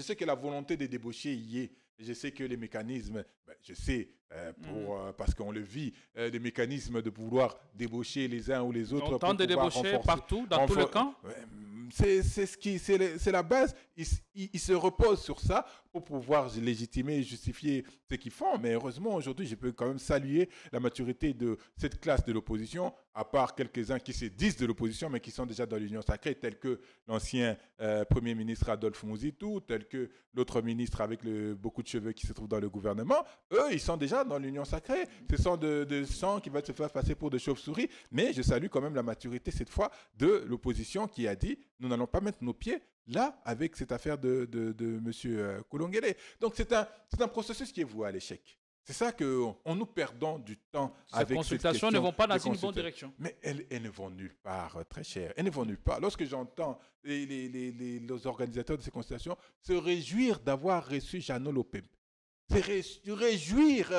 Je sais que la volonté de débaucher y est. Je sais que les mécanismes, je sais, parce qu'on le vit, les mécanismes de vouloir débaucher les uns ou les On autres pour tente de pouvoir débaucher renforcer. partout, dans tous les camps. C'est la base. Ils se reposent sur ça pour pouvoir légitimer et justifier ce qu'ils font. Mais heureusement, aujourd'hui, je peux quand même saluer la maturité de cette classe de l'opposition, à part quelques-uns qui se disent de l'opposition, mais qui sont déjà dans l'Union sacrée, tels que l'ancien Premier ministre Adolphe Mouzitou, tel que l'autre ministre avec beaucoup de cheveux qui se trouve dans le gouvernement. Eux, ils sont déjà dans l'Union sacrée. Ce sont de sang qui va se faire passer pour des chauves-souris. Mais je salue quand même la maturité, cette fois, de l'opposition qui a dit nous n'allons pas mettre nos pieds là avec cette affaire de M. Kolongele. Donc c'est un processus qui est voué à l'échec. C'est ça qu'on nous perdons du temps avec Ces consultations ne vont pas dans une bonne direction. Mais elles ne vont nulle part, très cher. Elles ne vont nulle part. Lorsque j'entends les organisateurs de ces consultations se réjouir d'avoir reçu Jeannot Lopem, se réjouir,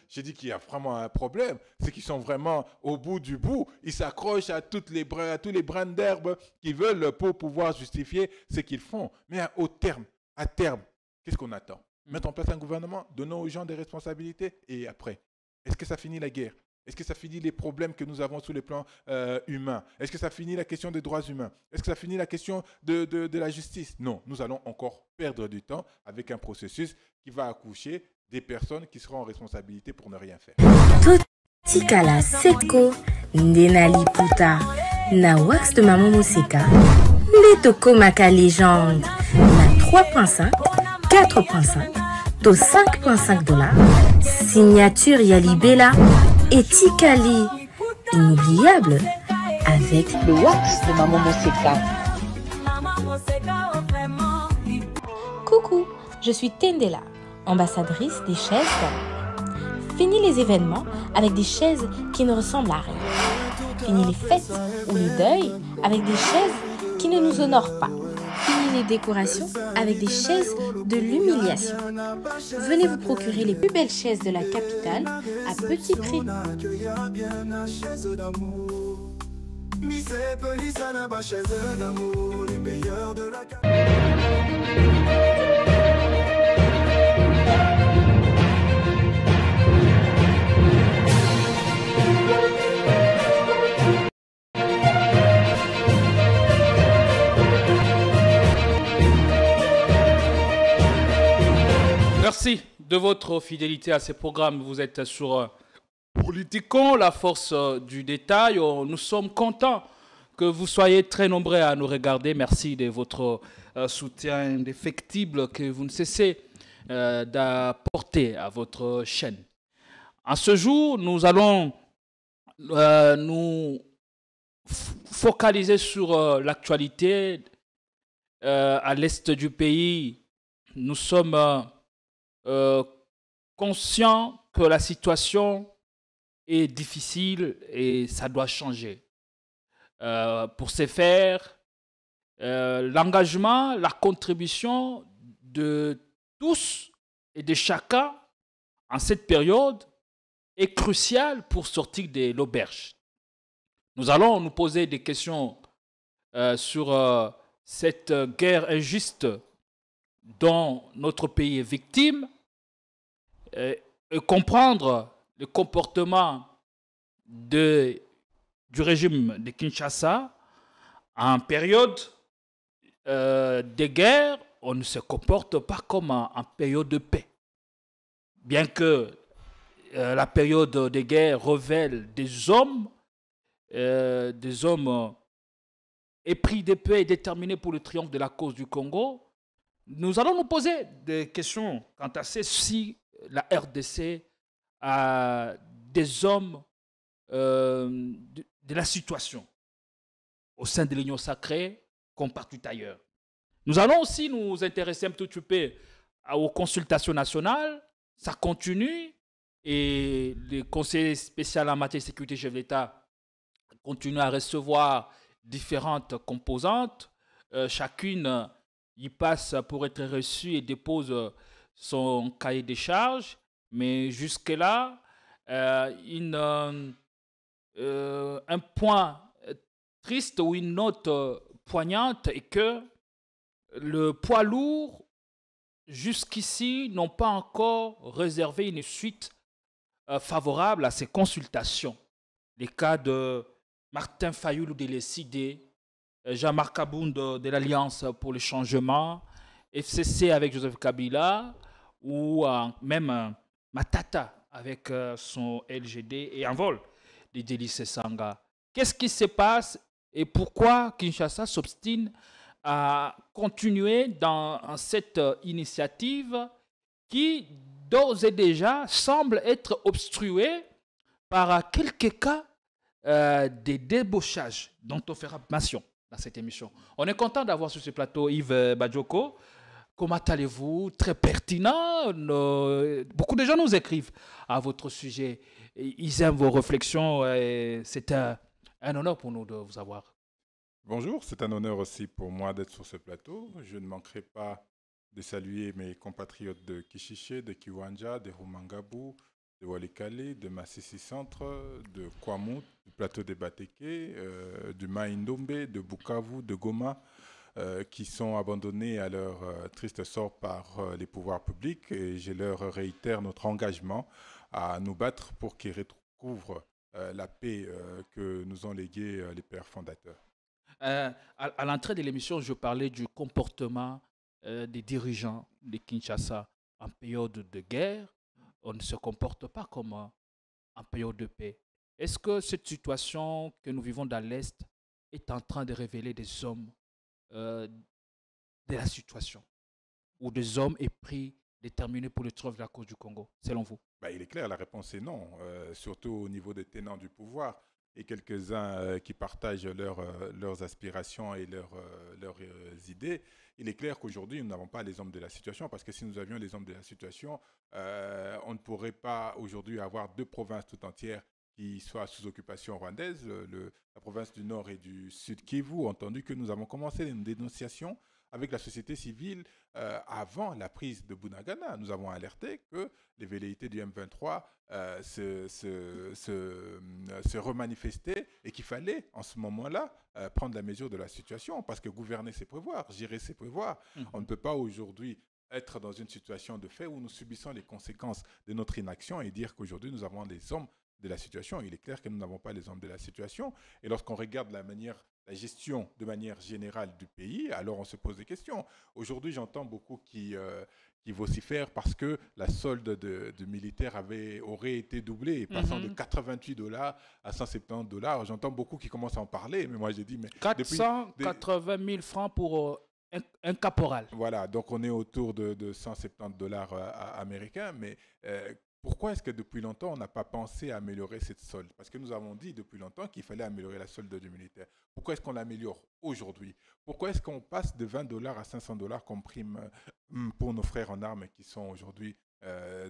j'ai dit qu'il y a vraiment un problème, c'est qu'ils sont vraiment au bout du bout, ils s'accrochent à tous les brins d'herbe qu'ils veulent pour pouvoir justifier ce qu'ils font. Mais à terme, qu'est-ce qu'on attend? Mettre en place un gouvernement, donnons aux gens des responsabilités, et après, est-ce que ça finit la guerre? Est-ce que ça finit les problèmes que nous avons sur le plan humain? Est-ce que ça finit la question des droits humains? Est-ce que ça finit la question de la justice? Non, nous allons encore perdre du temps avec un processus qui va accoucher des personnes qui seront en responsabilité pour ne rien faire. Totikala Setko, Ndenali Puta, na wax de Maman Moseka, Netoko Maka légende, na 3.5, 4.5, to 5.5 $, signature Yalibela et Tikali, inoubliable, avec le wax de Maman Moseka. Coucou, je suis Tendela, ambassadrice des chaises d'or. Fini les événements avec des chaises qui ne ressemblent à rien. Fini les fêtes ou le deuil avec des chaises qui ne nous honorent pas. Fini les décorations avec des chaises de l'humiliation. Venez vous procurer les plus belles chaises de la capitale à petit prix. Merci de votre fidélité à ces programmes. Vous êtes sur Politicon, la force du détail. Nous sommes contents que vous soyez très nombreux à nous regarder. Merci de votre soutien indéfectible que vous ne cessez d'apporter à votre chaîne. En ce jour, nous allons nous focaliser sur l'actualité à l'est du pays. Nous sommes conscients que la situation est difficile et ça doit changer. Pour ce faire, l'engagement, la contribution de tous et de chacun en cette période est cruciale pour sortir de l'auberge. Nous allons nous poser des questions sur cette guerre injuste dont notre pays est victime et comprendre le comportement du régime de Kinshasa en période de guerre. On ne se comporte pas comme en période de paix. Bien que la période de guerre révèle des hommes épris de paix et déterminés pour le triomphe de la cause du Congo, nous allons nous poser des questions quant à si la RDC a des hommes de la situation au sein de l'Union sacrée comme partout ailleurs. Nous allons aussi nous intéresser un petit peu aux consultations nationales. Ça continue et le Conseil spécial en matière de sécurité chef de l'État continue à recevoir différentes composantes. Chacune y passe pour être reçue et dépose son cahier de charges. Mais jusque-là, un point triste ou une note poignante est que le poids lourd jusqu'ici, n'ont pas encore réservé une suite favorable à ces consultations. Les cas de Martin Fayoulou de l'ECD, Jean-Marc Aboun de l'Alliance pour le changement, FCC avec Joseph Kabila, ou même Matata avec son LGD et Envol de Délice Sanga. Qu'est-ce qui se passe et pourquoi Kinshasa s'obstine à continuer dans cette initiative qui, d'ores et déjà, semble être obstruée par quelques cas de débauchage dont on fera mention dans cette émission. On est content d'avoir sur ce plateau Yves Badjoko. Comment allez-vous? Très pertinent. Beaucoup de gens nous écrivent à votre sujet. Ils aiment vos réflexions. C'est un honneur pour nous de vous avoir. Bonjour, c'est un honneur aussi pour moi d'être sur ce plateau. Je ne manquerai pas de saluer mes compatriotes de Kishiché, de Kiwanja, de Rumangabou, de Walikale, de Massissi Centre, de Kwamut, du plateau des Bateke, du Maïndombe, de Bukavu, de Goma, qui sont abandonnés à leur triste sort par les pouvoirs publics. Et je leur réitère notre engagement à nous battre pour qu'ils recouvrent la paix que nous ont léguée les pères fondateurs. À l'entrée de l'émission, je parlais du comportement des dirigeants de Kinshasa en période de guerre. On ne se comporte pas comme en période de paix. Est-ce que cette situation que nous vivons dans l'Est est en train de révéler des hommes de la situation ou des hommes épris déterminés pour le triomphe de la cause du Congo, selon vous? Il est clair, la réponse est non, surtout au niveau des tenants du pouvoir et quelques-uns qui partagent leurs aspirations et leurs idées. Il est clair qu'aujourd'hui, nous n'avons pas les hommes de la situation, parce que si nous avions les hommes de la situation, on ne pourrait pas aujourd'hui avoir deux provinces tout entières qui soient sous occupation rwandaise, la province du Nord et du Sud Kivu. Entendu que nous avons commencé une dénonciation avec la société civile avant la prise de Bunagana. Nous avons alerté que les velléités du M23 se remanifestaient et qu'il fallait, en ce moment-là, prendre la mesure de la situation, parce que gouverner, c'est prévoir, gérer, c'est prévoir. On ne peut pas aujourd'hui être dans une situation de fait où nous subissons les conséquences de notre inaction et dire qu'aujourd'hui, nous avons les hommes de la situation. Il est clair que nous n'avons pas les hommes de la situation. Et lorsqu'on regarde la gestion de manière générale du pays, alors on se pose des questions. Aujourd'hui, j'entends beaucoup qui vocifèrent parce que la solde de militaires aurait été doublée, passant de $88 à $170. J'entends beaucoup qui commencent à en parler, mais moi j'ai dit... 480 000 francs pour un caporal. Voilà, donc on est autour de $170 américains, mais... pourquoi est-ce que depuis longtemps, on n'a pas pensé à améliorer cette solde? Parce que nous avons dit depuis longtemps qu'il fallait améliorer la solde du militaire. Pourquoi est-ce qu'on l'améliore aujourd'hui? Pourquoi est-ce qu'on passe de $20 à $500 comme prime pour nos frères en armes qui sont aujourd'hui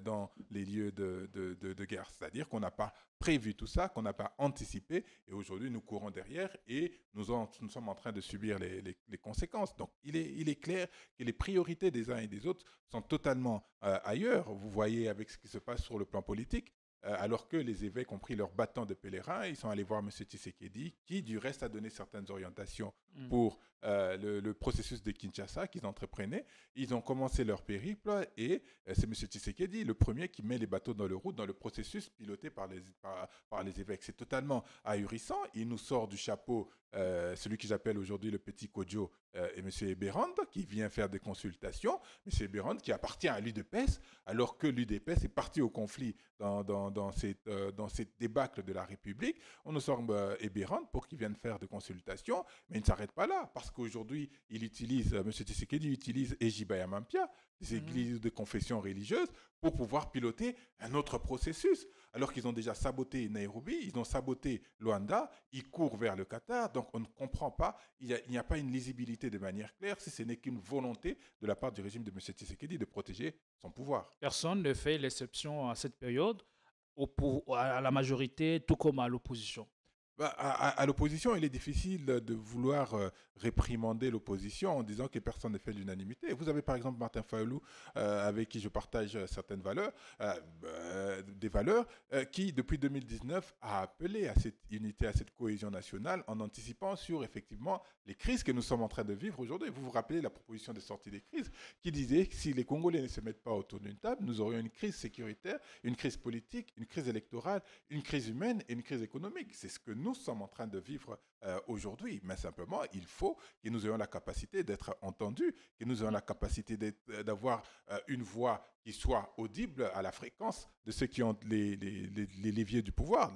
dans les lieux de guerre? C'est-à-dire qu'on n'a pas prévu tout ça, qu'on n'a pas anticipé, et aujourd'hui nous courons derrière et nous sommes en train de subir les conséquences. Donc il est clair que les priorités des uns et des autres sont totalement ailleurs. Vous voyez avec ce qui se passe sur le plan politique, alors que les évêques ont pris leur bâton de pèlerin, ils sont allés voir M. Tshisekedi, qui du reste a donné certaines orientations pour le processus de Kinshasa qu'ils entreprenaient. Ils ont commencé leur périple et c'est M. Tshisekedi le premier qui met les bateaux dans le route dans le processus piloté par les évêques. C'est totalement ahurissant. Il nous sort du chapeau celui que j'appelle aujourd'hui le petit Kodjo et M. Eberand qui vient faire des consultations. M. Eberand qui appartient à l'UDPS alors que l'UDPS est parti au conflit dans cette débâcle de la République. On nous sort Eberand pour qu'il vienne faire des consultations, mais il ne s'arrête pas là parce qu'aujourd'hui, M. Tshisekedi utilise Ejibaya Mampia, des églises de confession religieuse, pour pouvoir piloter un autre processus. Alors qu'ils ont déjà saboté Nairobi, ils ont saboté Luanda, ils courent vers le Qatar, donc on ne comprend pas, il n'y a pas une lisibilité de manière claire, si ce n'est qu'une volonté de la part du régime de M. Tshisekedi de protéger son pouvoir. Personne ne fait l'exception à cette période, à la majorité, tout comme à l'opposition. À l'opposition, il est difficile de vouloir réprimander l'opposition en disant que personne n'est fait l'unanimité. Vous avez par exemple Martin Fayulu, avec qui je partage certaines valeurs, des valeurs, qui depuis 2019 a appelé à cette unité, à cette cohésion nationale en anticipant sur effectivement les crises que nous sommes en train de vivre aujourd'hui. Vous vous rappelez la proposition de sortie des crises qui disait que si les Congolais ne se mettent pas autour d'une table, nous aurions une crise sécuritaire, une crise politique, une crise électorale, une crise humaine et une crise économique. C'est ce que nous sommes en train de vivre aujourd'hui. Mais simplement, il faut que nous ayons la capacité d'être entendus, que nous ayons la capacité d'avoir une voix qui soit audible à la fréquence de ceux qui ont les leviers du pouvoir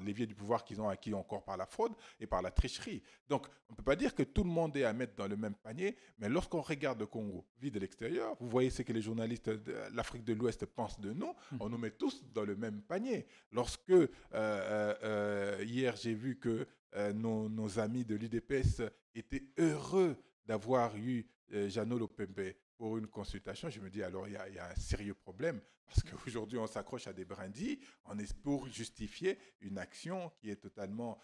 qu'ils ont acquis encore par la fraude et par la tricherie. Donc, on ne peut pas dire que tout le monde est à mettre dans le même panier, mais lorsqu'on regarde le Congo vu de l'extérieur, vous voyez ce que les journalistes de l'Afrique de l'Ouest pensent de nous, on nous met tous dans le même panier. Lorsque hier j'ai vu que nos amis de l'UDPS étaient heureux d'avoir eu Jeannot Lopembe pour une consultation, je me dis alors il y a un sérieux problème parce qu'aujourd'hui on s'accroche à des brindilles pour justifier une action qui est totalement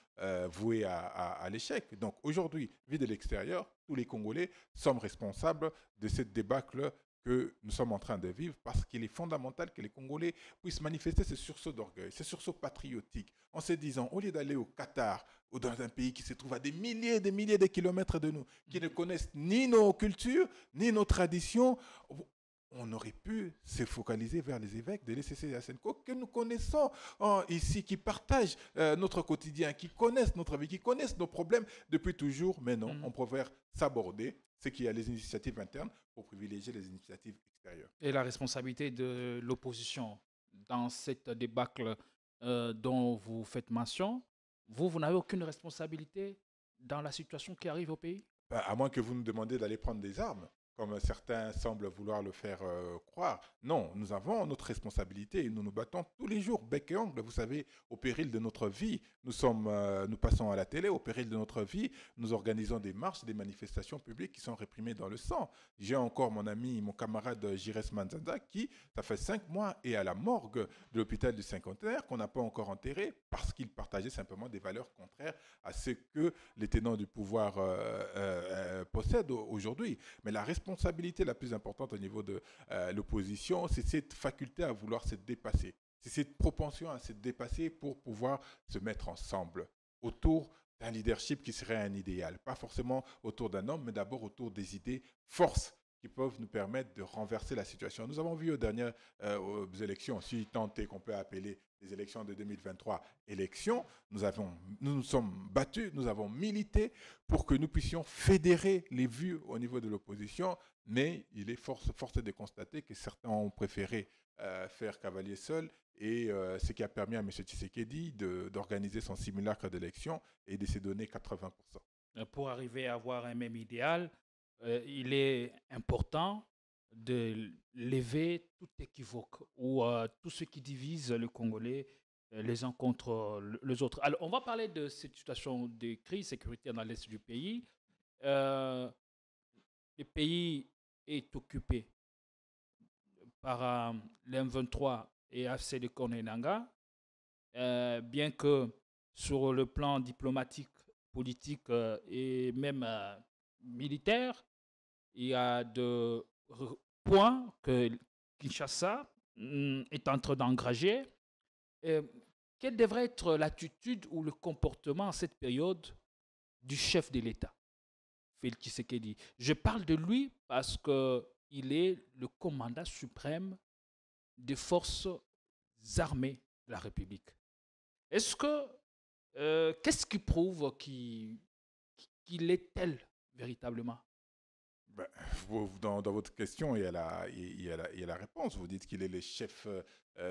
vouée à l'échec. Donc aujourd'hui, vu de l'extérieur, tous les Congolais sommes responsables de cette débâcle que nous sommes en train de vivre parce qu'il est fondamental que les Congolais puissent manifester ce sursaut d'orgueil, ce sursaut patriotique, en se disant, au lieu d'aller au Qatar ou dans un pays qui se trouve à des milliers et des milliers de kilomètres de nous, qui ne connaissent ni nos cultures, ni nos traditions, on aurait pu se focaliser vers les évêques de l'ECC et de SNCO que nous connaissons ici, qui partagent notre quotidien, qui connaissent notre vie, qui connaissent nos problèmes depuis toujours. Mais non, on préfère s'aborder ce qui a les initiatives internes pour privilégier les initiatives extérieures. Et la responsabilité de l'opposition dans cette débâcle dont vous faites mention, vous n'avez aucune responsabilité dans la situation qui arrive au pays? À moins que vous nous demandiez d'aller prendre des armes, comme certains semblent vouloir le faire croire. Non, nous avons notre responsabilité et nous nous battons tous les jours, bec et ongle. Vous savez, au péril de notre vie, nous passons à la télé, au péril de notre vie, nous organisons des marches, des manifestations publiques qui sont réprimées dans le sang. J'ai encore mon ami, mon camarade Jires Manzanda qui, ça fait 5 mois, est à la morgue de l'hôpital du Cinquantenaire qu'on n'a pas encore enterré parce qu'il partageait simplement des valeurs contraires à ce que les tenants du pouvoir possèdent aujourd'hui. Mais la responsabilité la plus importante au niveau de l'opposition, c'est cette faculté à vouloir se dépasser. C'est cette propension à se dépasser pour pouvoir se mettre ensemble autour d'un leadership qui serait un idéal. Pas forcément autour d'un homme, mais d'abord autour des idées forces qui peuvent nous permettre de renverser la situation. Nous avons vu aux dernières élections, si tant est qu'on peut appeler les élections de 2023 élections, nous nous sommes battus, nous avons milité pour que nous puissions fédérer les vues au niveau de l'opposition, mais il est force de constater que certains ont préféré faire cavalier seul et ce qui a permis à M. Tshisekedi d'organiser son simulacre d'élection et de se donner 80%. Pour arriver à avoir un même idéal, il est important de lever tout équivoque ou tout ce qui divise les Congolais les uns contre les autres. Alors, on va parler de cette situation de crise sécuritaire dans l'est du pays. Le pays est occupé par l'M23 et AFC de Cornenanga, bien que sur le plan diplomatique, politique et même militaire, il y a des points que Kinshasa est en train d'engager. Quelle devrait être l'attitude ou le comportement en cette période du chef de l'État, Félix Tshisekedi? Je parle de lui parce qu'il est le commandant suprême des forces armées de la République. Est-ce que qu'est-ce qui prouve qu'il est tel véritablement? Dans votre question, il y a la réponse. Vous dites qu'il est le chef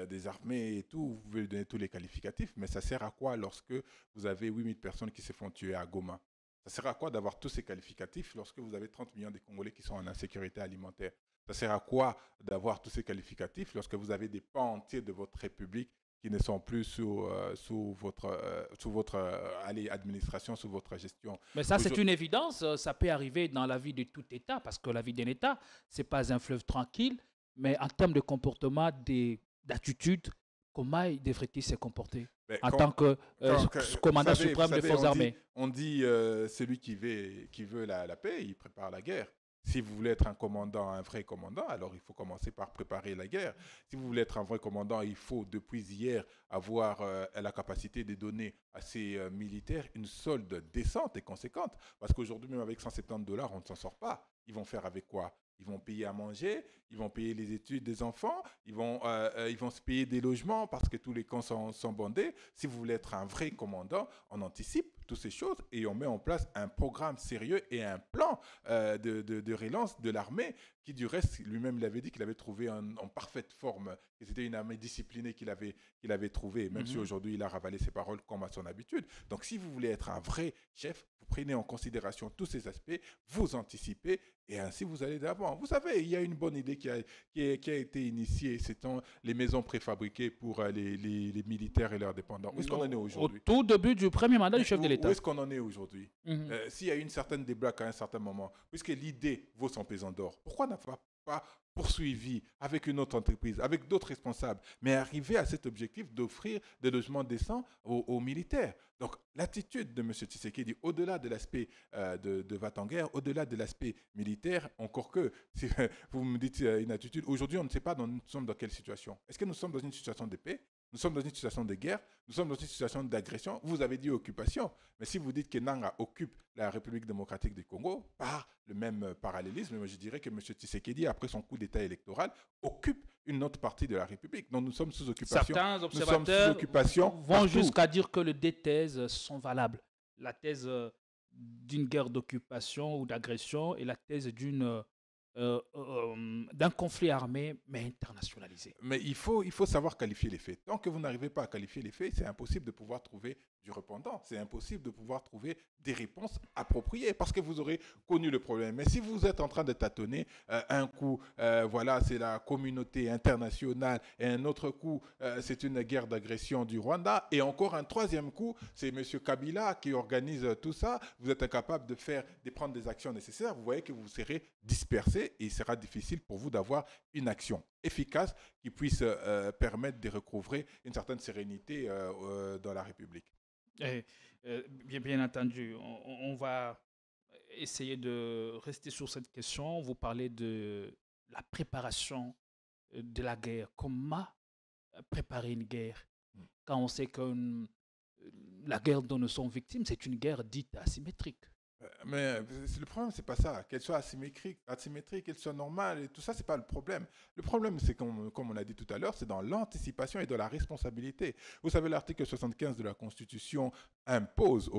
des armées et tout. Vous pouvez lui donner tous les qualificatifs, mais ça sert à quoi lorsque vous avez 8000 personnes qui se font tuer à Goma? Ça sert à quoi d'avoir tous ces qualificatifs lorsque vous avez 30 millions de Congolais qui sont en insécurité alimentaire? Ça sert à quoi d'avoir tous ces qualificatifs lorsque vous avez des pans entiers de votre République qui ne sont plus sous votre administration, sous votre gestion? Mais ça, c'est une évidence. Ça peut arriver dans la vie de tout État, parce que la vie d'un État, ce n'est pas un fleuve tranquille, mais en termes de comportement, d'attitude, comment devrait-il se comporter? Mais en tant que commandant vous suprême des savez, forces armées. on dit celui qui veut la paix, il prépare la guerre. Si vous voulez être un commandant, un vrai commandant, alors il faut commencer par préparer la guerre. Si vous voulez être un vrai commandant, il faut depuis hier avoir la capacité de donner à ces militaires une solde décente et conséquente. Parce qu'aujourd'hui, même avec $170, on ne s'en sort pas. Ils vont faire avec quoi? Ils vont payer à manger, ils vont payer les études des enfants, ils vont se payer des logements parce que tous les camps sont bondés. Si vous voulez être un vrai commandant, on anticipe toutes ces choses et on met en place un programme sérieux et un plan de relance de l'armée qui, du reste, lui-même, il avait dit qu'il avait trouvé en parfaite forme, que c'était une armée disciplinée qu'il avait trouvée, même si aujourd'hui il a ravalé ses paroles comme à son habitude. Donc, si vous voulez être un vrai chef, vous prenez en considération tous ces aspects, vous anticipez et ainsi vous allez d'avant. Vous savez, il y a une bonne idée qui a été initiée, c'est les maisons préfabriquées pour les militaires et leurs dépendants. Où est-ce qu'on en est aujourd'hui? Au tout début du premier mandat du chef de l'État. Où est-ce qu'on en est aujourd'hui? S'il y a eu une certaine débloque à un certain moment, puisque l'idée vaut son pesant d'or, pourquoi n'a pas poursuivi avec une autre entreprise, avec d'autres responsables, mais arriver à cet objectif d'offrir des logements décents aux militaires? Donc, l'attitude de M. Tshisekedi, au-delà de l'aspect de va-t-en-guerre, au-delà de l'aspect militaire, encore que, si vous me dites une attitude, aujourd'hui, on ne sait pas nous sommes dans quelle situation. Est-ce que nous sommes dans une situation de paix? Nous sommes dans une situation de guerre, nous sommes dans une situation d'agression. Vous avez dit occupation, mais si vous dites que Nanga occupe la République démocratique du Congo, par le même parallélisme, je dirais que M. Tshisekedi, après son coup d'État électoral, occupe une autre partie de la République. Donc nous sommes sous occupation. Certains observateurs vont jusqu'à dire que les deux thèses sont valables. La thèse d'une guerre d'occupation ou d'agression et la thèse d'un conflit armé, mais internationalisé. Mais il faut savoir qualifier les faits. Tant que vous n'arrivez pas à qualifier les faits, c'est impossible de pouvoir trouver du répondant. C'est impossible de pouvoir trouver des réponses appropriées parce que vous aurez connu le problème. Mais si vous êtes en train de tâtonner, un coup, voilà, c'est la communauté internationale et un autre coup, c'est une guerre d'agression du Rwanda et encore un troisième coup, c'est M. Kabila qui organise tout ça. Vous êtes incapable de prendre des actions nécessaires. Vous voyez que vous serez dispersé et il sera difficile pour vous d'avoir une action efficace qui puisse permettre de recouvrer une certaine sérénité dans la République. Bien entendu, on va essayer de rester sur cette question. Vous parlez de la préparation de la guerre. Comment préparer une guerre quand on sait que la guerre dont nous sommes victimes, c'est une guerre dite asymétrique? Mais le problème, c'est pas ça. Qu'elle soit asymétrique, qu'elle soit normale, et tout ça, c'est pas le problème. Le problème, c'est comme on l'a dit tout à l'heure, c'est dans l'anticipation et dans la responsabilité. Vous savez, l'article 75 de la Constitution impose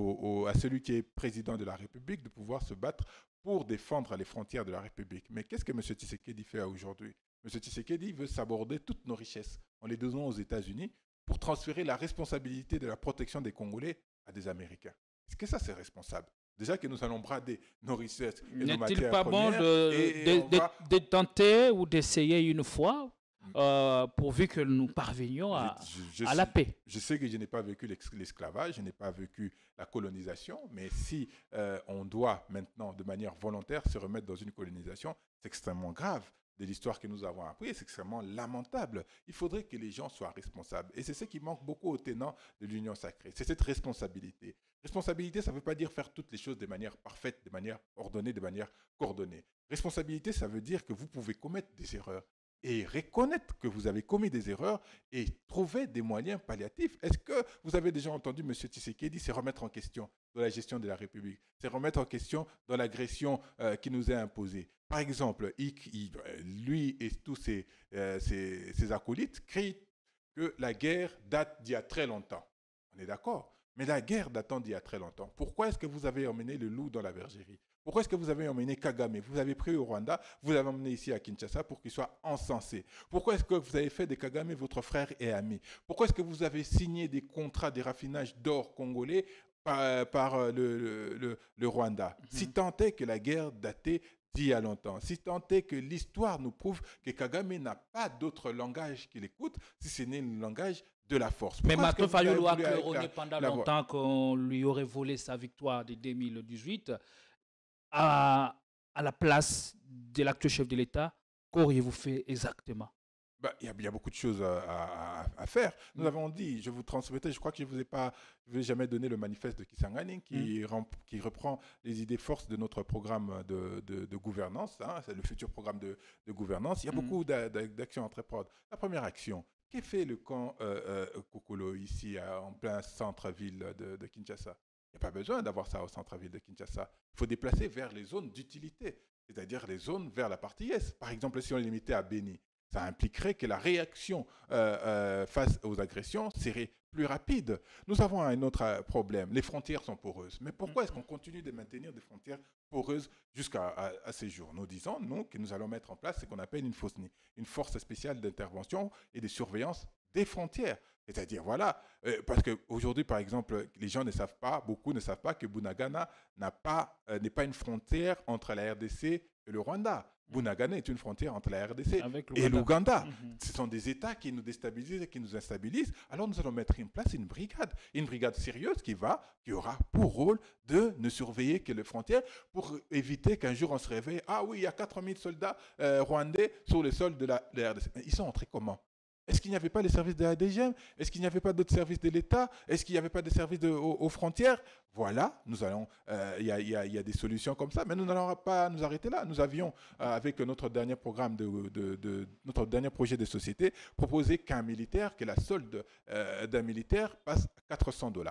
à celui qui est président de la République de pouvoir se battre pour défendre les frontières de la République. Mais qu'est-ce que M. Tshisekedi fait aujourd'hui? M. Tshisekedi veut s'aborder toutes nos richesses en les donnant aux États-Unis pour transférer la responsabilité de la protection des Congolais à des Américains. Est-ce que ça, c'est responsable? Déjà que nous allons brader nos richesses et nos matières premières. N'est-il pas bon de tenter ou d'essayer une fois pourvu que nous parvenions à la paix? Je sais que je n'ai pas vécu l'esclavage, je n'ai pas vécu la colonisation, mais si on doit maintenant, de manière volontaire, se remettre dans une colonisation, c'est extrêmement grave. De l'histoire que nous avons appris, c'est extrêmement lamentable. Il faudrait que les gens soient responsables. Et c'est ce qui manque beaucoup aux tenants de l'Union sacrée. C'est cette responsabilité. Responsabilité, ça ne veut pas dire faire toutes les choses de manière parfaite, de manière ordonnée, de manière coordonnée. Responsabilité, ça veut dire que vous pouvez commettre des erreurs et reconnaître que vous avez commis des erreurs et trouver des moyens palliatifs. Est-ce que vous avez déjà entendu M. Tshisekedi se remettre en question dans la gestion de la République, se remettre en question dans l'agression qui nous est imposée? Par exemple, lui et tous ses acolytes crient que la guerre date d'il y a très longtemps. On est d'accord? Mais la guerre datant d'il y a très longtemps. Pourquoi est-ce que vous avez emmené le loup dans la bergerie? Pourquoi est-ce que vous avez emmené Kagame? Vous avez pris au Rwanda, vous l'avez emmené ici à Kinshasa pour qu'il soit encensé. Pourquoi est-ce que vous avez fait de Kagame votre frère et ami? Pourquoi est-ce que vous avez signé des contrats de raffinage d'or congolais par le Rwanda? Si tant est que la guerre datait d'il y a longtemps, si tant est que l'histoire nous prouve que Kagame n'a pas d'autre langage qu'il écoute, si ce n'est le langage de la force. Mais Martin Fayulu a clairé pendant longtemps qu'on lui aurait volé sa victoire de 2018. À la place de l'actuel chef de l'État, qu'auriez-vous fait exactement? Bah, il y a beaucoup de choses à faire. Nous avons dit, je vous transmettais, je crois que je ne vous ai jamais donné le manifeste de Kisangani qui reprend les idées forces de notre programme de gouvernance. Hein, c'est le futur programme de gouvernance. Il y a beaucoup d'actions à entreprendre. La première action, qu'est fait le camp Kokolo ici, en plein centre-ville de Kinshasa? Il n'y a pas besoin d'avoir ça au centre-ville de Kinshasa. Il faut déplacer vers les zones d'utilité, c'est-à-dire les zones vers la partie est. Par exemple, si on est limité à Béni, ça impliquerait que la réaction face aux agressions serait plus rapide. Nous avons un autre problème. Les frontières sont poreuses. Mais pourquoi est-ce qu'on continue de maintenir des frontières poreuses jusqu'à ces jours? Nous disons, nous, que nous allons mettre en place ce qu'on appelle une FOSNI, une force spéciale d'intervention et de surveillance des frontières. C'est-à-dire, voilà, parce qu'aujourd'hui, par exemple, les gens ne savent pas, beaucoup ne savent pas que Bunagana n'est pas une frontière entre la RDC et le Rwanda. Bunagana est une frontière entre la RDC et l'Ouganda. Ce sont des États qui nous déstabilisent et qui nous instabilisent. Alors nous allons mettre en place une brigade sérieuse qui aura pour rôle de ne surveiller que les frontières pour éviter qu'un jour on se réveille. Ah oui, il y a 4000 soldats rwandais sur le sol de la RDC. Mais ils sont entrés comment? Est-ce qu'il n'y avait pas les services de la DGM? Est-ce qu'il n'y avait pas d'autres services de l'État? Est-ce qu'il n'y avait pas de services aux frontières? Voilà, nous allons. Il y a des solutions comme ça, mais nous n'allons pas nous arrêter là. Nous avions, avec notre dernier programme notre dernier projet de société, proposé que la solde d'un militaire passe à $400.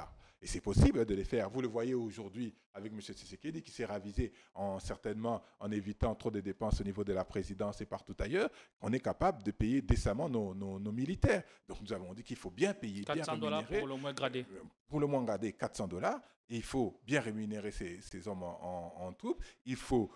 Et c'est possible de les faire. Vous le voyez aujourd'hui avec M. Tshisekedi qui s'est ravisé certainement en évitant trop de dépenses au niveau de la présidence et partout ailleurs. On est capable de payer décemment nos militaires. Donc nous avons dit qu'il faut bien payer, bien rémunérer. $400 pour le moins gradé. Pour le moins gradé, $400. Il faut bien rémunérer ces hommes en troupes. Il faut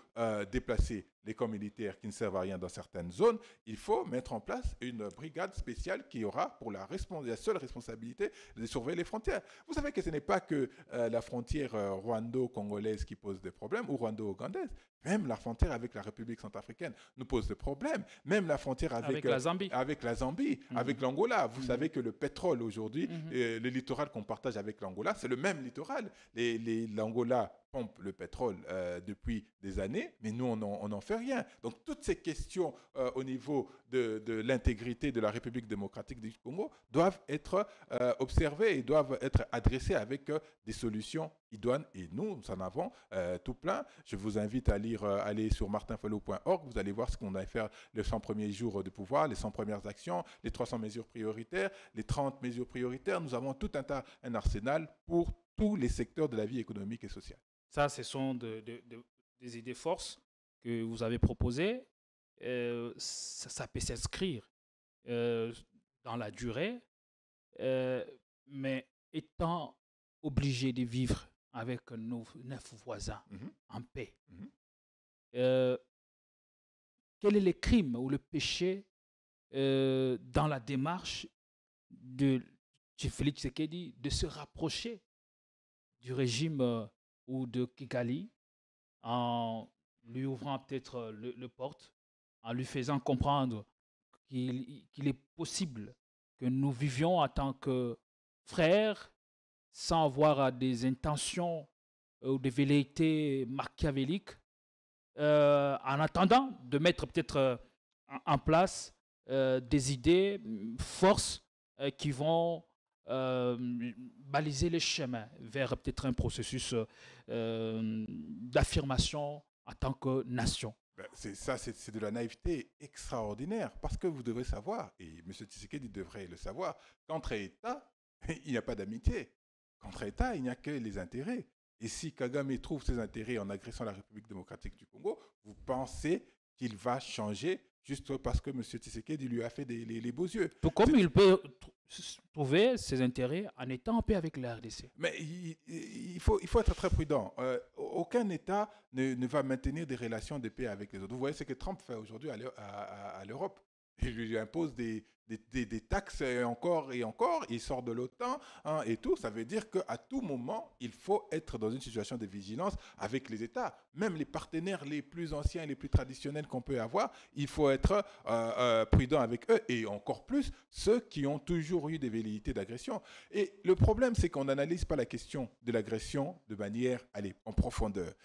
déplacer les corps militaires qui ne servent à rien dans certaines zones. Il faut mettre en place une brigade spéciale qui aura pour la seule responsabilité de surveiller les frontières. Vous savez que ce n'est pas que la frontière rwando-congolaise qui pose des problèmes ou rwando-ougandaise. Même la frontière avec la République centrafricaine nous pose des problèmes. Même la frontière avec la Zambie, avec l'Angola. Vous savez que le pétrole aujourd'hui, le littoral qu'on partage avec l'Angola, c'est le même littoral. L'Angola pompe le pétrole depuis des années, mais nous, on n'en fait rien. Donc, toutes ces questions au niveau de l'intégrité de la République démocratique du Congo doivent être observées et doivent être adressées avec des solutions idoines. Et nous en avons tout plein. Je vous invite à aller sur martinfalot.org. Vous allez voir ce qu'on a fait les 100 premiers jours de pouvoir, les 100 premières actions, les 300 mesures prioritaires, les 30 mesures prioritaires. Nous avons tout un arsenal pour tous les secteurs de la vie économique et sociale. Ça, ce sont des idées forces que vous avez proposées. Ça peut s'inscrire dans la durée, mais étant obligé de vivre avec nos 9 voisins en paix, quel est le crime ou le péché dans la démarche de Félix Tshisekedi de se rapprocher du régime ou de Kigali en lui ouvrant peut-être le porte, en lui faisant comprendre qu'il est possible que nous vivions en tant que frères sans avoir des intentions ou des velléités machiavéliques, en attendant de mettre peut-être en place des idées, forces qui vont baliser les chemins vers peut-être un processus d'affirmation en tant que nation. C'est de la naïveté extraordinaire, parce que vous devez savoir, et M. Tshisekedi devrait le savoir, qu'entre États, il n'y a pas d'amitié. Qu'entre États, il n'y a que les intérêts. Et si Kagame trouve ses intérêts en agressant la République démocratique du Congo, vous pensez qu'il va changer juste parce que M. Tshisekedi lui a fait les beaux yeux. Tout comme il peut trouver ses intérêts en étant en paix avec la RDC. Mais il faut être très prudent. Aucun État ne va maintenir des relations de paix avec les autres. Vous voyez ce que Trump fait aujourd'hui à l'Europe. Il lui impose des taxes encore et encore. Il sort de l'OTAN et tout. Ça veut dire qu'à tout moment, il faut être dans une situation de vigilance avec les États. Même les partenaires les plus anciens et les plus traditionnels qu'on peut avoir, il faut être prudent avec eux. Et encore plus, ceux qui ont toujours eu des velléités d'agression. Et le problème, c'est qu'on n'analyse pas la question de l'agression de manière en profondeur.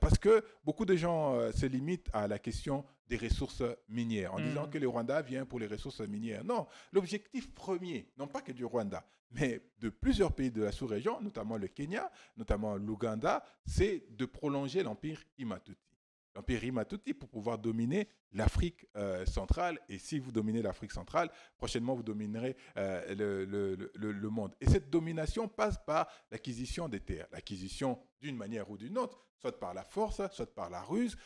Parce que beaucoup de gens se limitent à la question des ressources minières, en disant que le Rwanda vient pour les ressources minières. Non, l'objectif premier, non pas que du Rwanda, mais de plusieurs pays de la sous-région, notamment le Kenya, notamment l'Ouganda, c'est de prolonger l'empire Imatuti. L'empire Imatuti pour pouvoir dominer l'Afrique centrale. Et si vous dominez l'Afrique centrale, prochainement, vous dominerez le monde. Et cette domination passe par l'acquisition des terres. L'acquisition d'une manière ou d'une autre, soit par la force, soit par la ruse.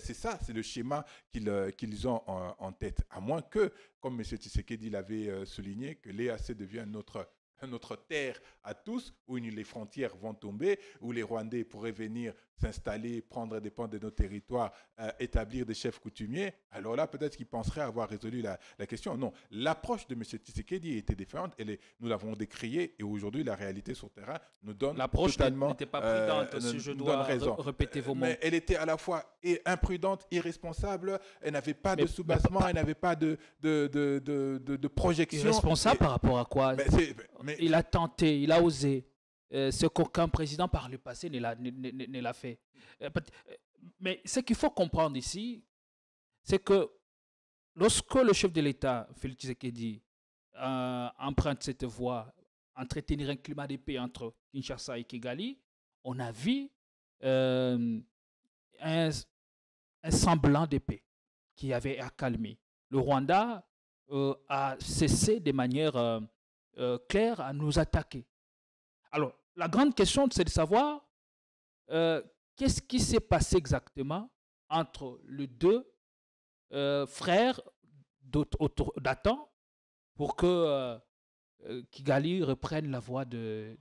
C'est ça, c'est le schéma qu'ils ont en tête. À moins que, comme M. Tshisekedi l'avait souligné, que l'EAC devient notre terre à tous, où les frontières vont tomber, où les Rwandais pourraient venir s'installer, prendre des pans de nos territoires, établir des chefs coutumiers, alors là, peut-être qu'ils penseraient avoir résolu la question. Non, l'approche de M. Tshisekedi était différente, nous l'avons décriée, et aujourd'hui, la réalité sur le terrain nous donne l'approche totalement... n'était pas prudente, si je dois répéter vos mots. Mais elle était à la fois imprudente, irresponsable, elle n'avait pas de soubassement, elle n'avait pas de projection. Irresponsable par rapport à quoi? Il a tenté, il a osé. Ce qu'aucun président par le passé ne l'a fait. Mais ce qu'il faut comprendre ici, c'est que lorsque le chef de l'État, Félix Tshisekedi, emprunte cette voie, entretenir un climat de paix entre Kinshasa et Kigali, on a vu un semblant de paix qui avait accalmé. Le Rwanda a cessé de manière claire à nous attaquer. Alors, la grande question, c'est de savoir qu'est-ce qui s'est passé exactement entre les deux frères d'Atan pour que Kigali reprenne la voie de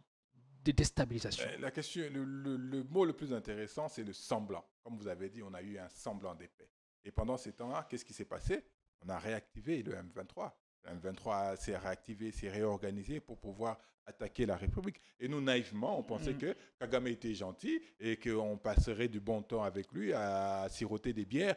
déstabilisation. La question, le mot le plus intéressant, c'est le semblant. Comme vous avez dit, on a eu un semblant de paix. Et pendant ces temps-là, qu'est-ce qui s'est passé? On a réactivé le M23. Le M23 s'est réactivé, s'est réorganisé pour pouvoir attaquer la République. Et nous, naïvement, on pensait que Kagame était gentil et qu'on passerait du bon temps avec lui à siroter des bières.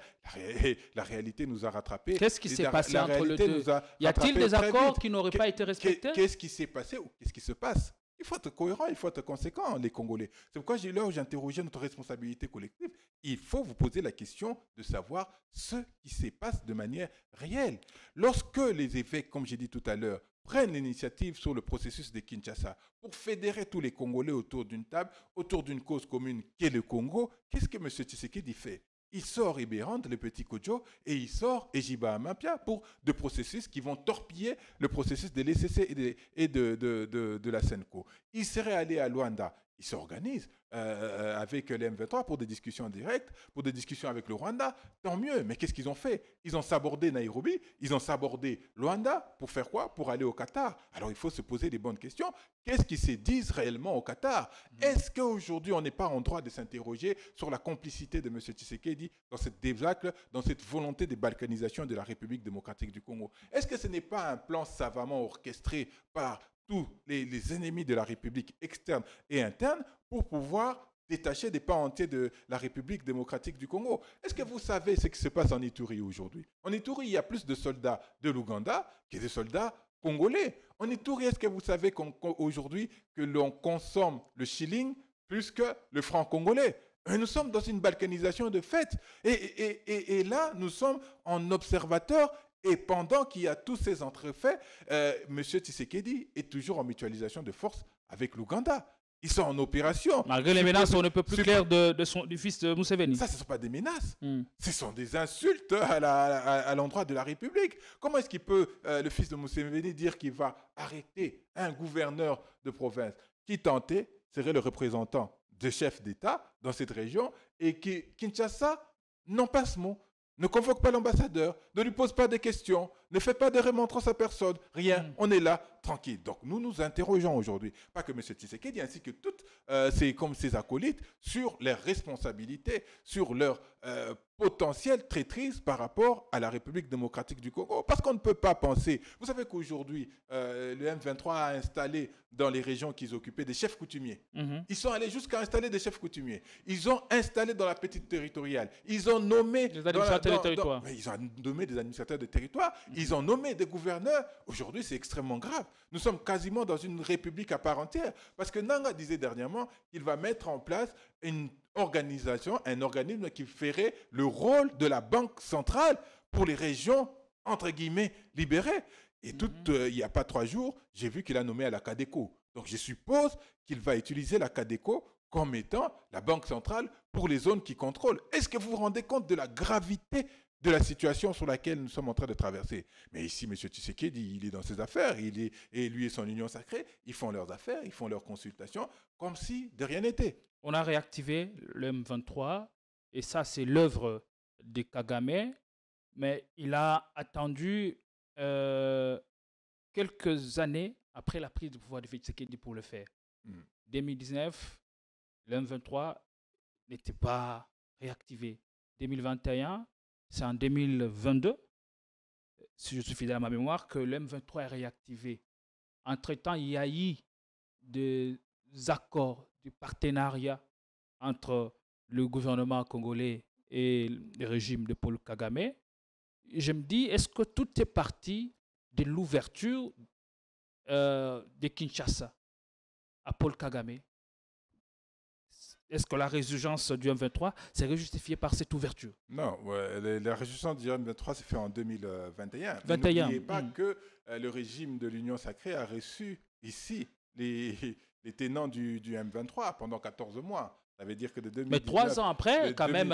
La réalité nous a rattrapés. Qu'est-ce qui s'est passé entre les deux? Y a-t-il des accords qui n'auraient pas été respectés? Qu'est-ce qui s'est passé ou qu'est-ce qui se passe? Il faut être cohérent, il faut être conséquent, les Congolais. C'est pourquoi là où j'interrogeais notre responsabilité collective, il faut vous poser la question de savoir ce qui se passe de manière réelle. Lorsque les évêques, comme j'ai dit tout à l'heure, prennent l'initiative sur le processus de Kinshasa pour fédérer tous les Congolais autour d'une table, autour d'une cause commune qui est le Congo, qu'est-ce que M. Tshisekedi fait? Il sort Ibérande, le petit Kodjo, et il sort Ejiba Amapia pour des processus qui vont torpiller le processus de l'ECC et de la SENCO. Il serait allé à Luanda. Il s'organise avec les M23 pour des discussions directes, pour des discussions avec le Rwanda. Tant mieux. Mais qu'est-ce qu'ils ont fait? Ils ont sabordé Nairobi, ils ont sabordé Luanda. Pour faire quoi? Pour aller au Qatar. Alors il faut se poser les bonnes questions. Qu'est-ce qu'ils se disent réellement au Qatar? Est-ce qu'aujourd'hui on n'est pas en droit de s'interroger sur la complicité de M. Tshisekedi dans cette débâcle, dans cette volonté de balkanisation de la République démocratique du Congo? Est-ce que ce n'est pas un plan savamment orchestré par tous les ennemis de la République externe et interne pour pouvoir détacher des pans entiers de la République démocratique du Congo? Est-ce que vous savez ce qui se passe en Ituri aujourd'hui? En Ituri, il y a plus de soldats de l'Ouganda que de soldats congolais. En Ituri, est-ce que vous savez qu'aujourd'hui que l'on consomme le shilling plus que le franc congolais? Nous sommes dans une balkanisation de fait. Et là, nous sommes en observateur. Et pendant qu'il y a tous ces entrefaits, M. Tshisekedi est toujours en mutualisation de force avec l'Ouganda. Ils sont en opération. Malgré les menaces, on ne peut plus clair du fils de Museveni. Ça, ce ne sont pas des menaces. Ce sont des insultes à l'endroit de la République. Comment est-ce qu'il peut, le fils de Museveni, dire qu'il va arrêter un gouverneur de province qui tentait, serait le représentant des chefs d'État dans cette région, et qui, Kinshasa, n'ont pas ce mot? Ne convoque pas l'ambassadeur, ne lui pose pas de questions, ne fait pas de remontrances à personne, rien, on est là, tranquille. Donc nous nous interrogeons aujourd'hui, pas que M. Tshisekedi ainsi que toutes ses acolytes, sur leurs responsabilités, sur leur potentielle traîtrise par rapport à la République démocratique du Congo. Parce qu'on ne peut pas penser, vous savez qu'aujourd'hui, le M23 a installé dans les régions qu'ils occupaient des chefs coutumiers. Ils sont allés jusqu'à installer des chefs coutumiers. Ils ont installé dans la petite territoriale. Ils ont nommé des administrateurs de territoire. Ils ont nommé des administrateurs de territoire. Ils ont nommé des gouverneurs. Aujourd'hui, c'est extrêmement grave. Nous sommes quasiment dans une république à part entière. Parce que Nanga disait dernièrement qu'il va mettre en place un organisme qui ferait le rôle de la Banque centrale pour les régions, entre guillemets, libérées. Et il n'y a pas 3 jours, j'ai vu qu'il a nommé à la CADECO. Donc je suppose qu'il va utiliser la CADECO comme étant la banque centrale pour les zones qui contrôlent. Est-ce que vous vous rendez compte de la gravité de la situation sur laquelle nous sommes en train de traverser? Mais ici, M. Tshisekedi, il est dans ses affaires, et lui et son union sacrée, ils font leurs affaires, ils font leurs consultations, comme si de rien n'était. On a réactivé le M23, et ça, c'est l'œuvre de Kagame, mais il a attendu quelques années après la prise de pouvoir de Tshisekedi pour le faire. 2019, le M23 n'était pas réactivé. 2021, c'est en 2022, si je suis fidèle à ma mémoire, que le M23 est réactivé. Entre-temps, il y a eu des accords, des partenariats entre le gouvernement congolais et le régime de Paul Kagame. Je me dis, est-ce que tout est parti de l'ouverture de Kinshasa à Paul Kagame? Est-ce que la résurgence du M23 serait justifiée par cette ouverture? Non, la résurgence du M23 s'est faite en 2021. 21. N'oubliez pas que le régime de l'Union sacrée a reçu ici les tenants du M23 pendant 14 mois. Ça veut dire que de 2019... Mais 3 ans après, quand même,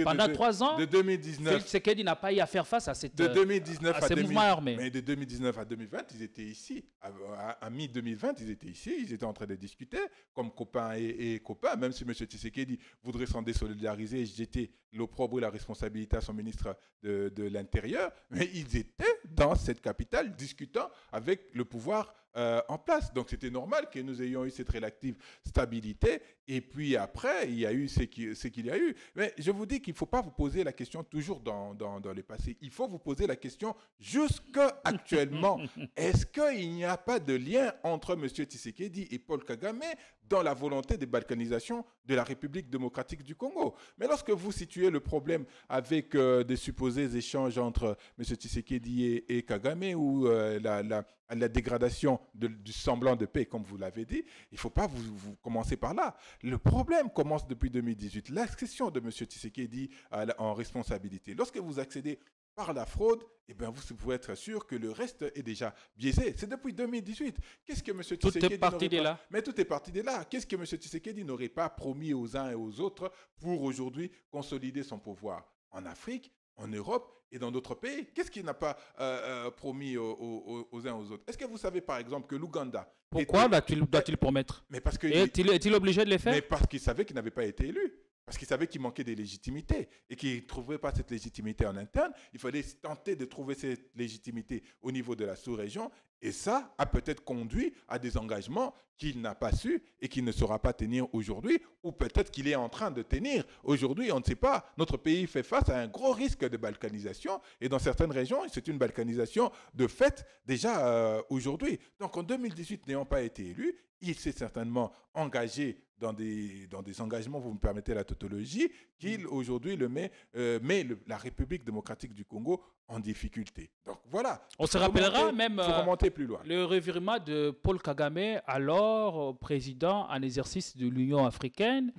pendant 3 ans, de 2019... Félix Tshisekedi n'a pas eu à faire face à ces mouvements armés. Mais de 2019 à 2020, ils étaient ici. À mi-2020, ils étaient ici. Ils étaient en train de discuter comme copains et copains. Même si M. Tshisekedi voudrait s'en désolidariser et jeter l'opprobre et la responsabilité à son ministre de l'Intérieur, mais ils étaient dans cette capitale discutant avec le pouvoir en place. Donc c'était normal que nous ayons eu cette relative stabilité. Et puis après, il y a eu ce qu'il y a eu. Mais je vous dis qu'il ne faut pas vous poser la question toujours dans le passé. Il faut vous poser la question jusqu'à actuellement. Est-ce qu'il n'y a pas de lien entre M. Tshisekedi et Paul Kagame dans la volonté de balkanisation de la République démocratique du Congo? Mais lorsque vous situez le problème avec des supposés échanges entre M. Tshisekedi et Kagame ou la dégradation du semblant de paix, comme vous l'avez dit, il ne faut pas vous commencer par là. Le problème commence depuis 2018. L'accession de M. Tshisekedi en responsabilité. Lorsque vous accédez par la fraude, eh bien vous pouvez être sûr que le reste est déjà biaisé. C'est depuis 2018. Qu'est-ce que M. Tshisekedi tout est parti de là. Mais tout est parti de là. Qu'est-ce que M. Tshisekedi n'aurait pas promis aux uns et aux autres pour aujourd'hui consolider son pouvoir en Afrique, en Europe et dans d'autres pays? Qu'est-ce qu'il n'a pas promis aux uns et aux autres? Est-ce que vous savez par exemple que l'Ouganda... Pourquoi doit-il promettre? Mais parce que est-il obligé de les faire? Mais parce qu'il savait qu'il n'avait pas été élu. Parce qu'il savait qu'il manquait de légitimité et qu'il ne trouvait pas cette légitimité en interne. Il fallait tenter de trouver cette légitimité au niveau de la sous-région. Et ça a peut-être conduit à des engagements qu'il n'a pas su et qu'il ne saura pas tenir aujourd'hui. Ou peut-être qu'il est en train de tenir aujourd'hui, on ne sait pas. Notre pays fait face à un gros risque de balkanisation. Et dans certaines régions, c'est une balkanisation de fait déjà aujourd'hui. Donc en 2018, n'ayant pas été élu, il s'est certainement engagé dans des engagements, vous me permettez la tautologie, qu'il aujourd'hui met la République démocratique du Congo en difficulté. Donc voilà. On se rappellera même remonter plus loin. Le revirement de Paul Kagame, alors président en exercice de l'Union africaine,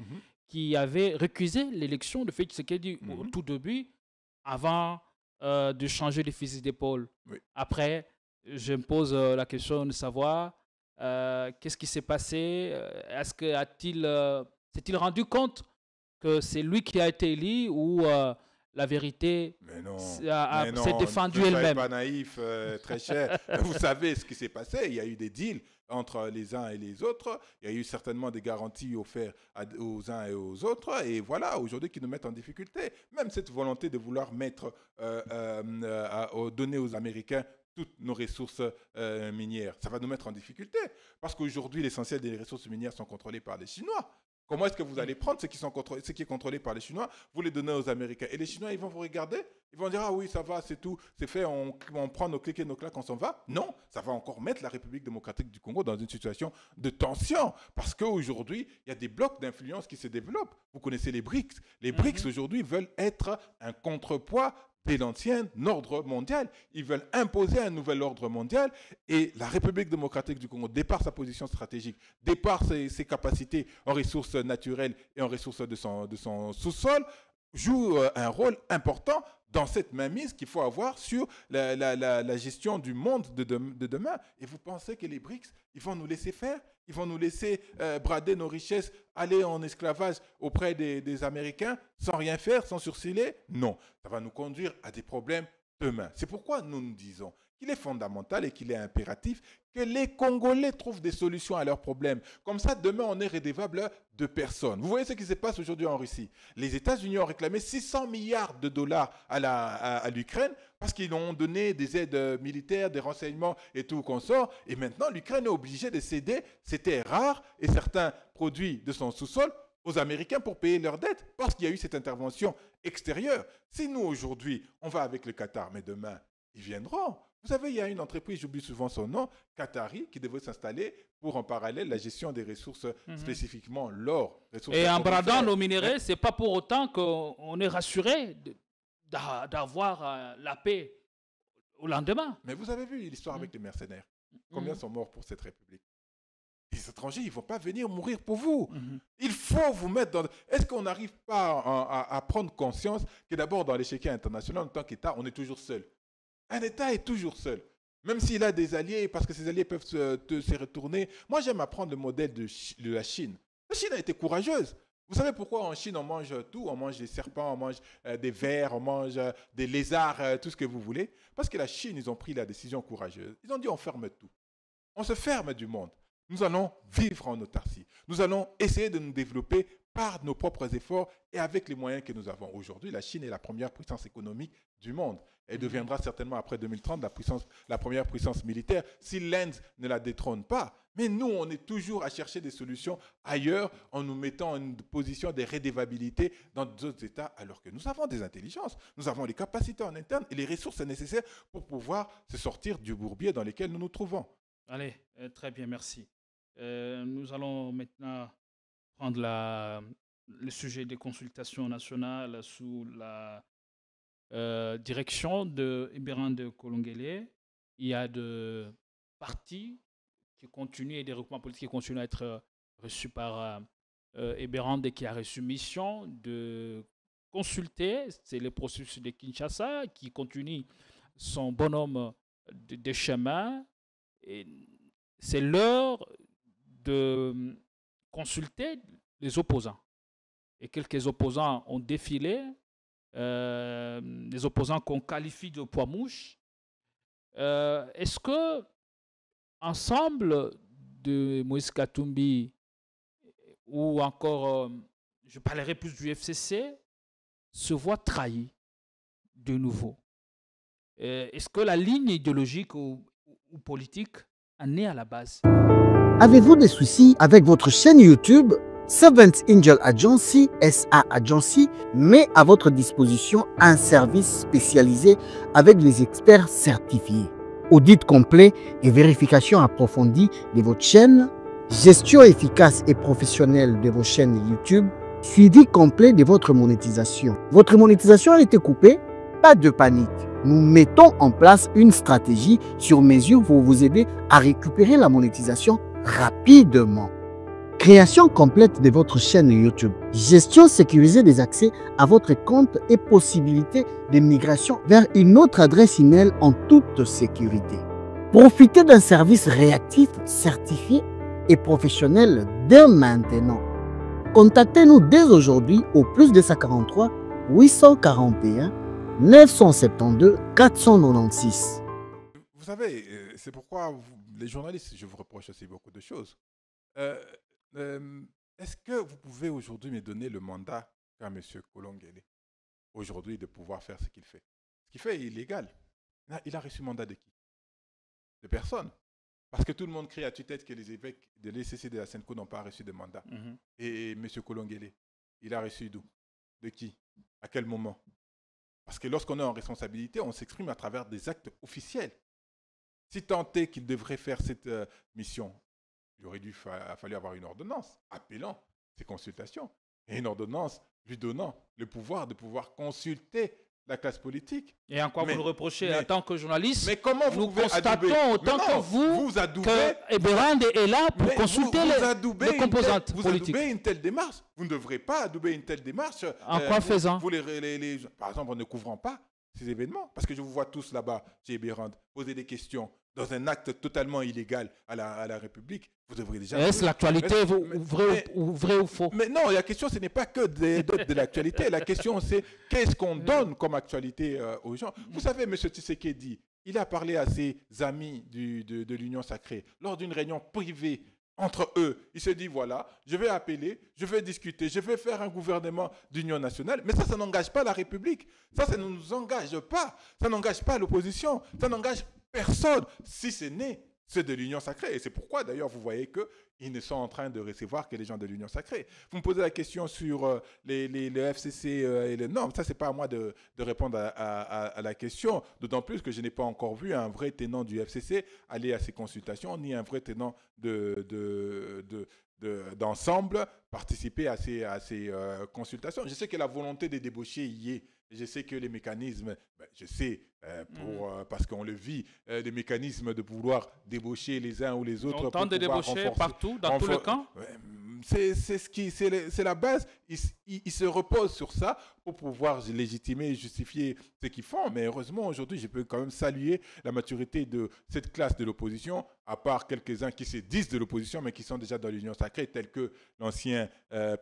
qui avait récusé l'élection de Félix Tshisekedi au tout début, avant de changer de fusil d'épaule. Oui. Après, je me pose la question de savoir... qu'est-ce qui s'est passé? Est-ce que s'est-il rendu compte que c'est lui qui a été élu ou la vérité s'est défendue elle-même? Ne soyez pas naïf, très cher. Vous savez ce qui s'est passé. Il y a eu des deals entre les uns et les autres. Il y a eu certainement des garanties offertes aux uns et aux autres. Et voilà, aujourd'hui, qui nous mettent en difficulté. Même cette volonté de vouloir donner aux Américains toutes nos ressources minières. Ça va nous mettre en difficulté. Parce qu'aujourd'hui, l'essentiel des ressources minières sont contrôlées par les Chinois. Comment est-ce que vous allez prendre ce qui est contrôlé par les Chinois, vous les donnez aux Américains? Et les Chinois, ils vont vous regarder, ils vont dire, ah oui, ça va, c'est tout, c'est fait, on prend nos clics et nos claques, on s'en va. Non, ça va encore mettre la République démocratique du Congo dans une situation de tension. Parce qu'aujourd'hui, il y a des blocs d'influence qui se développent. Vous connaissez les BRICS. Les BRICS, aujourd'hui, veulent être un contrepoids de l'ancien ordre mondial. Ils veulent imposer un nouvel ordre mondial et la République démocratique du Congo, de par sa position stratégique, de par ses capacités en ressources naturelles et en ressources de son sous-sol, joue un rôle important dans cette mainmise qu'il faut avoir sur la gestion du monde de demain. Et vous pensez que les BRICS, ils vont nous laisser faire? Ils vont nous laisser brader nos richesses, aller en esclavage auprès des Américains sans rien faire, sans sourciller? Non, ça va nous conduire à des problèmes demain. C'est pourquoi nous disons qu'il est fondamental et qu'il est impératif que les Congolais trouvent des solutions à leurs problèmes. Comme ça, demain, on est redevable de personne. Vous voyez ce qui se passe aujourd'hui en Russie. Les États-Unis ont réclamé 600 milliards de dollars à l'Ukraine parce qu'ils ont donné des aides militaires, des renseignements et tout consort. Et maintenant, l'Ukraine est obligée de céder ses terres rares et certains produits de son sous-sol aux Américains pour payer leurs dettes parce qu'il y a eu cette intervention extérieure. Si nous, aujourd'hui, on va avec le Qatar, mais demain, ils viendront. Vous savez, il y a une entreprise, j'oublie souvent son nom, Qatari, qui devrait s'installer pour en parallèle la gestion des ressources, spécifiquement l'or. Et en bradant nos minéraux, ce n'est pas pour autant qu'on est rassuré d'avoir la paix au lendemain. Mais vous avez vu l'histoire avec les mercenaires. Combien sont morts pour cette République? Les étrangers, ils ne vont pas venir mourir pour vous. Il faut vous mettre dans... Est-ce qu'on n'arrive pas à prendre conscience que d'abord dans l'échiquier international, en tant qu'État, on est toujours seul? Un État est toujours seul. Même s'il a des alliés, parce que ces alliés peuvent se retourner. Moi, j'aime apprendre le modèle de la Chine. La Chine a été courageuse. Vous savez pourquoi en Chine, on mange tout? On mange des serpents, on mange des vers, on mange des lézards, tout ce que vous voulez. Parce que la Chine, ils ont pris la décision courageuse. Ils ont dit, on ferme tout. On se ferme du monde. Nous allons vivre en autarcie. Nous allons essayer de nous développer par nos propres efforts et avec les moyens que nous avons. Aujourd'hui, la Chine est la première puissance économique du monde. Elle deviendra certainement après 2030 la première puissance militaire si l'Inde ne la détrône pas. Mais nous, on est toujours à chercher des solutions ailleurs en nous mettant en une position de redevabilité dans d'autres États alors que nous avons des intelligences, nous avons les capacités en interne et les ressources nécessaires pour pouvoir se sortir du bourbier dans lequel nous nous trouvons. Allez, très bien, merci. Nous allons maintenant prendre le sujet des consultations nationales sous la direction de Ibéran de Kolongele. Il y a des partis qui continuent et des regroupements politiques qui continuent à être reçus par Ibéran qui a reçu mission de consulter. C'est le processus de Kinshasa qui continue son bonhomme de chemin. Et c'est l'heure de consulter les opposants. Et quelques opposants ont défilé, des opposants qu'on qualifie de poids mouche. Est-ce que ensemble de Moïse Katumbi ou encore, je parlerai plus du FCC, se voit trahi de nouveau? Est-ce que la ligne idéologique ou politique en est à la base? Avez-vous des soucis avec votre chaîne YouTube? Seventh Angel Agency, SA Agency, met à votre disposition un service spécialisé avec des experts certifiés. Audit complet et vérification approfondie de votre chaîne, gestion efficace et professionnelle de vos chaînes YouTube, suivi complet de votre monétisation. Votre monétisation a été coupée? Pas de panique. Nous mettons en place une stratégie sur mesure pour vous aider à récupérer la monétisation rapidement. Création complète de votre chaîne YouTube. Gestion sécurisée des accès à votre compte et possibilité de migration vers une autre adresse email en toute sécurité. Profitez d'un service réactif, certifié et professionnel dès maintenant. Contactez-nous dès aujourd'hui au plus 243 841 972 496. Vous savez, c'est pourquoi les journalistes, je vous reproche aussi beaucoup de choses. Est-ce que vous pouvez aujourd'hui me donner le mandat à M. Kolongele, aujourd'hui, de pouvoir faire ce qu'il fait? Ce qu'il fait est illégal. Il a reçu mandat de qui? De personne. Parce que tout le monde crie à tue-tête que les évêques de l'ECC de la Senko n'ont pas reçu de mandat. Et M. Kolongele, il a reçu d'où? De qui? À quel moment? Parce que lorsqu'on est en responsabilité, on s'exprime à travers des actes officiels. Si tant est qu'il devrait faire cette mission, il aurait fallu avoir une ordonnance appelant ces consultations et une ordonnance lui donnant le pouvoir de pouvoir consulter la classe politique. Et en quoi vous le reprochez en mais- tant que journaliste? Mais comment vous nous pouvez adouber? constatons autant Mais que non, vous adoubez, que Eberhard est là pour mais consulter vous les adoubez composantes vous politiques. adoubez une telle démarche. Vous ne devrez pas adouber une telle démarche. En quoi faisant? Vous par exemple, en ne couvrant pas ces événements. Parce que je vous vois tous là-bas, chez Eberhard, poser des questions dans un acte totalement illégal à la République. Vous devrez déjà... Est-ce l'actualité Mais- vrai ou faux? Mais non, la question, ce n'est pas que de l'actualité. La question, c'est qu'est-ce qu'on donne comme actualité aux gens. Vous savez, M. Tshisekedi, il a parlé à ses amis de l'Union sacrée lors d'une réunion privée entre eux. Il se dit, voilà, je vais appeler, je vais discuter, je vais faire un gouvernement d'union nationale. Mais ça n'engage pas la République. Ça ne nous engage pas. Ça n'engage pas l'opposition. Ça n'engage personne, si ce n'est ceux de l'Union sacrée. Et c'est pourquoi, d'ailleurs, vous voyez qu'ils ne sont en train de recevoir que les gens de l'Union sacrée. Vous me posez la question sur le FCC et les normes. Ça, ce n'est pas à moi de répondre à la question, d'autant plus que je n'ai pas encore vu un vrai tenant du FCC aller à ces consultations, ni un vrai tenant d'ensemble participer à ces consultations. Je sais que la volonté de débaucher y est. Je sais que les mécanismes, parce qu'on le vit, les mécanismes de pouvoir débaucher les uns ou les autres. On tente de débaucher partout, dans tous les camps. C'est la base. Ils se reposent sur ça pour pouvoir légitimer et justifier ce qu'ils font. Mais heureusement, aujourd'hui, je peux quand même saluer la maturité de cette classe de l'opposition, à part quelques-uns qui se disent de l'opposition, mais qui sont déjà dans l'Union sacrée, tels que l'ancien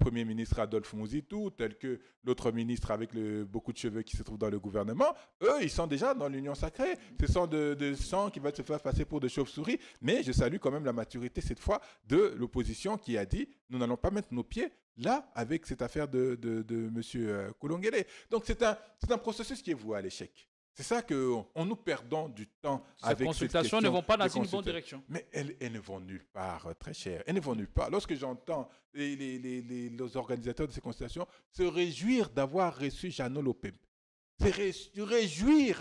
Premier ministre Adolphe Mouzitou, tel que l'autre ministre avec beaucoup de cheveux qui se trouve dans le gouvernement. Eux, ils sont déjà dans l'Union sacrée. Ce sont de sang qui va se faire passer pour des chauves-souris. Mais je salue quand même la maturité, cette fois, de l'opposition qui a dit nous n'allons pas mettre nos pieds là avec cette affaire de M. Kolongele. Donc, c'est un processus qui est voué à l'échec. C'est ça qu'on nous perdons du temps avec ces consultations ne vont pas dans une bonne direction. Mais elles ne vont nulle part, très cher. Elles ne vont nulle part. Lorsque j'entends les organisateurs de ces consultations se réjouir d'avoir reçu Jeannot Lopempe, se réjouir,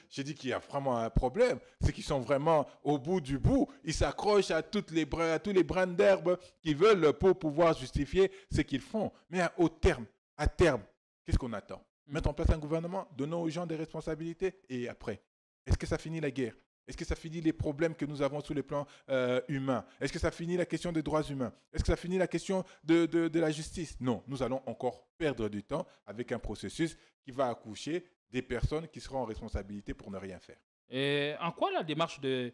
je dis qu'il y a vraiment un problème, c'est qu'ils sont vraiment au bout du bout. Ils s'accrochent à tous les brins d'herbe qu'ils veulent pour pouvoir justifier ce qu'ils font. Mais à terme, qu'est-ce qu'on attend? Mettre en place un gouvernement, donnant aux gens des responsabilités, et après, est-ce que ça finit la guerre? Est-ce que ça finit les problèmes que nous avons sur le plan humain? Est-ce que ça finit la question des droits humains? Est-ce que ça finit la question de la justice? Non, nous allons encore perdre du temps avec un processus qui va accoucher des personnes qui seront en responsabilité pour ne rien faire. Et en quoi la démarche de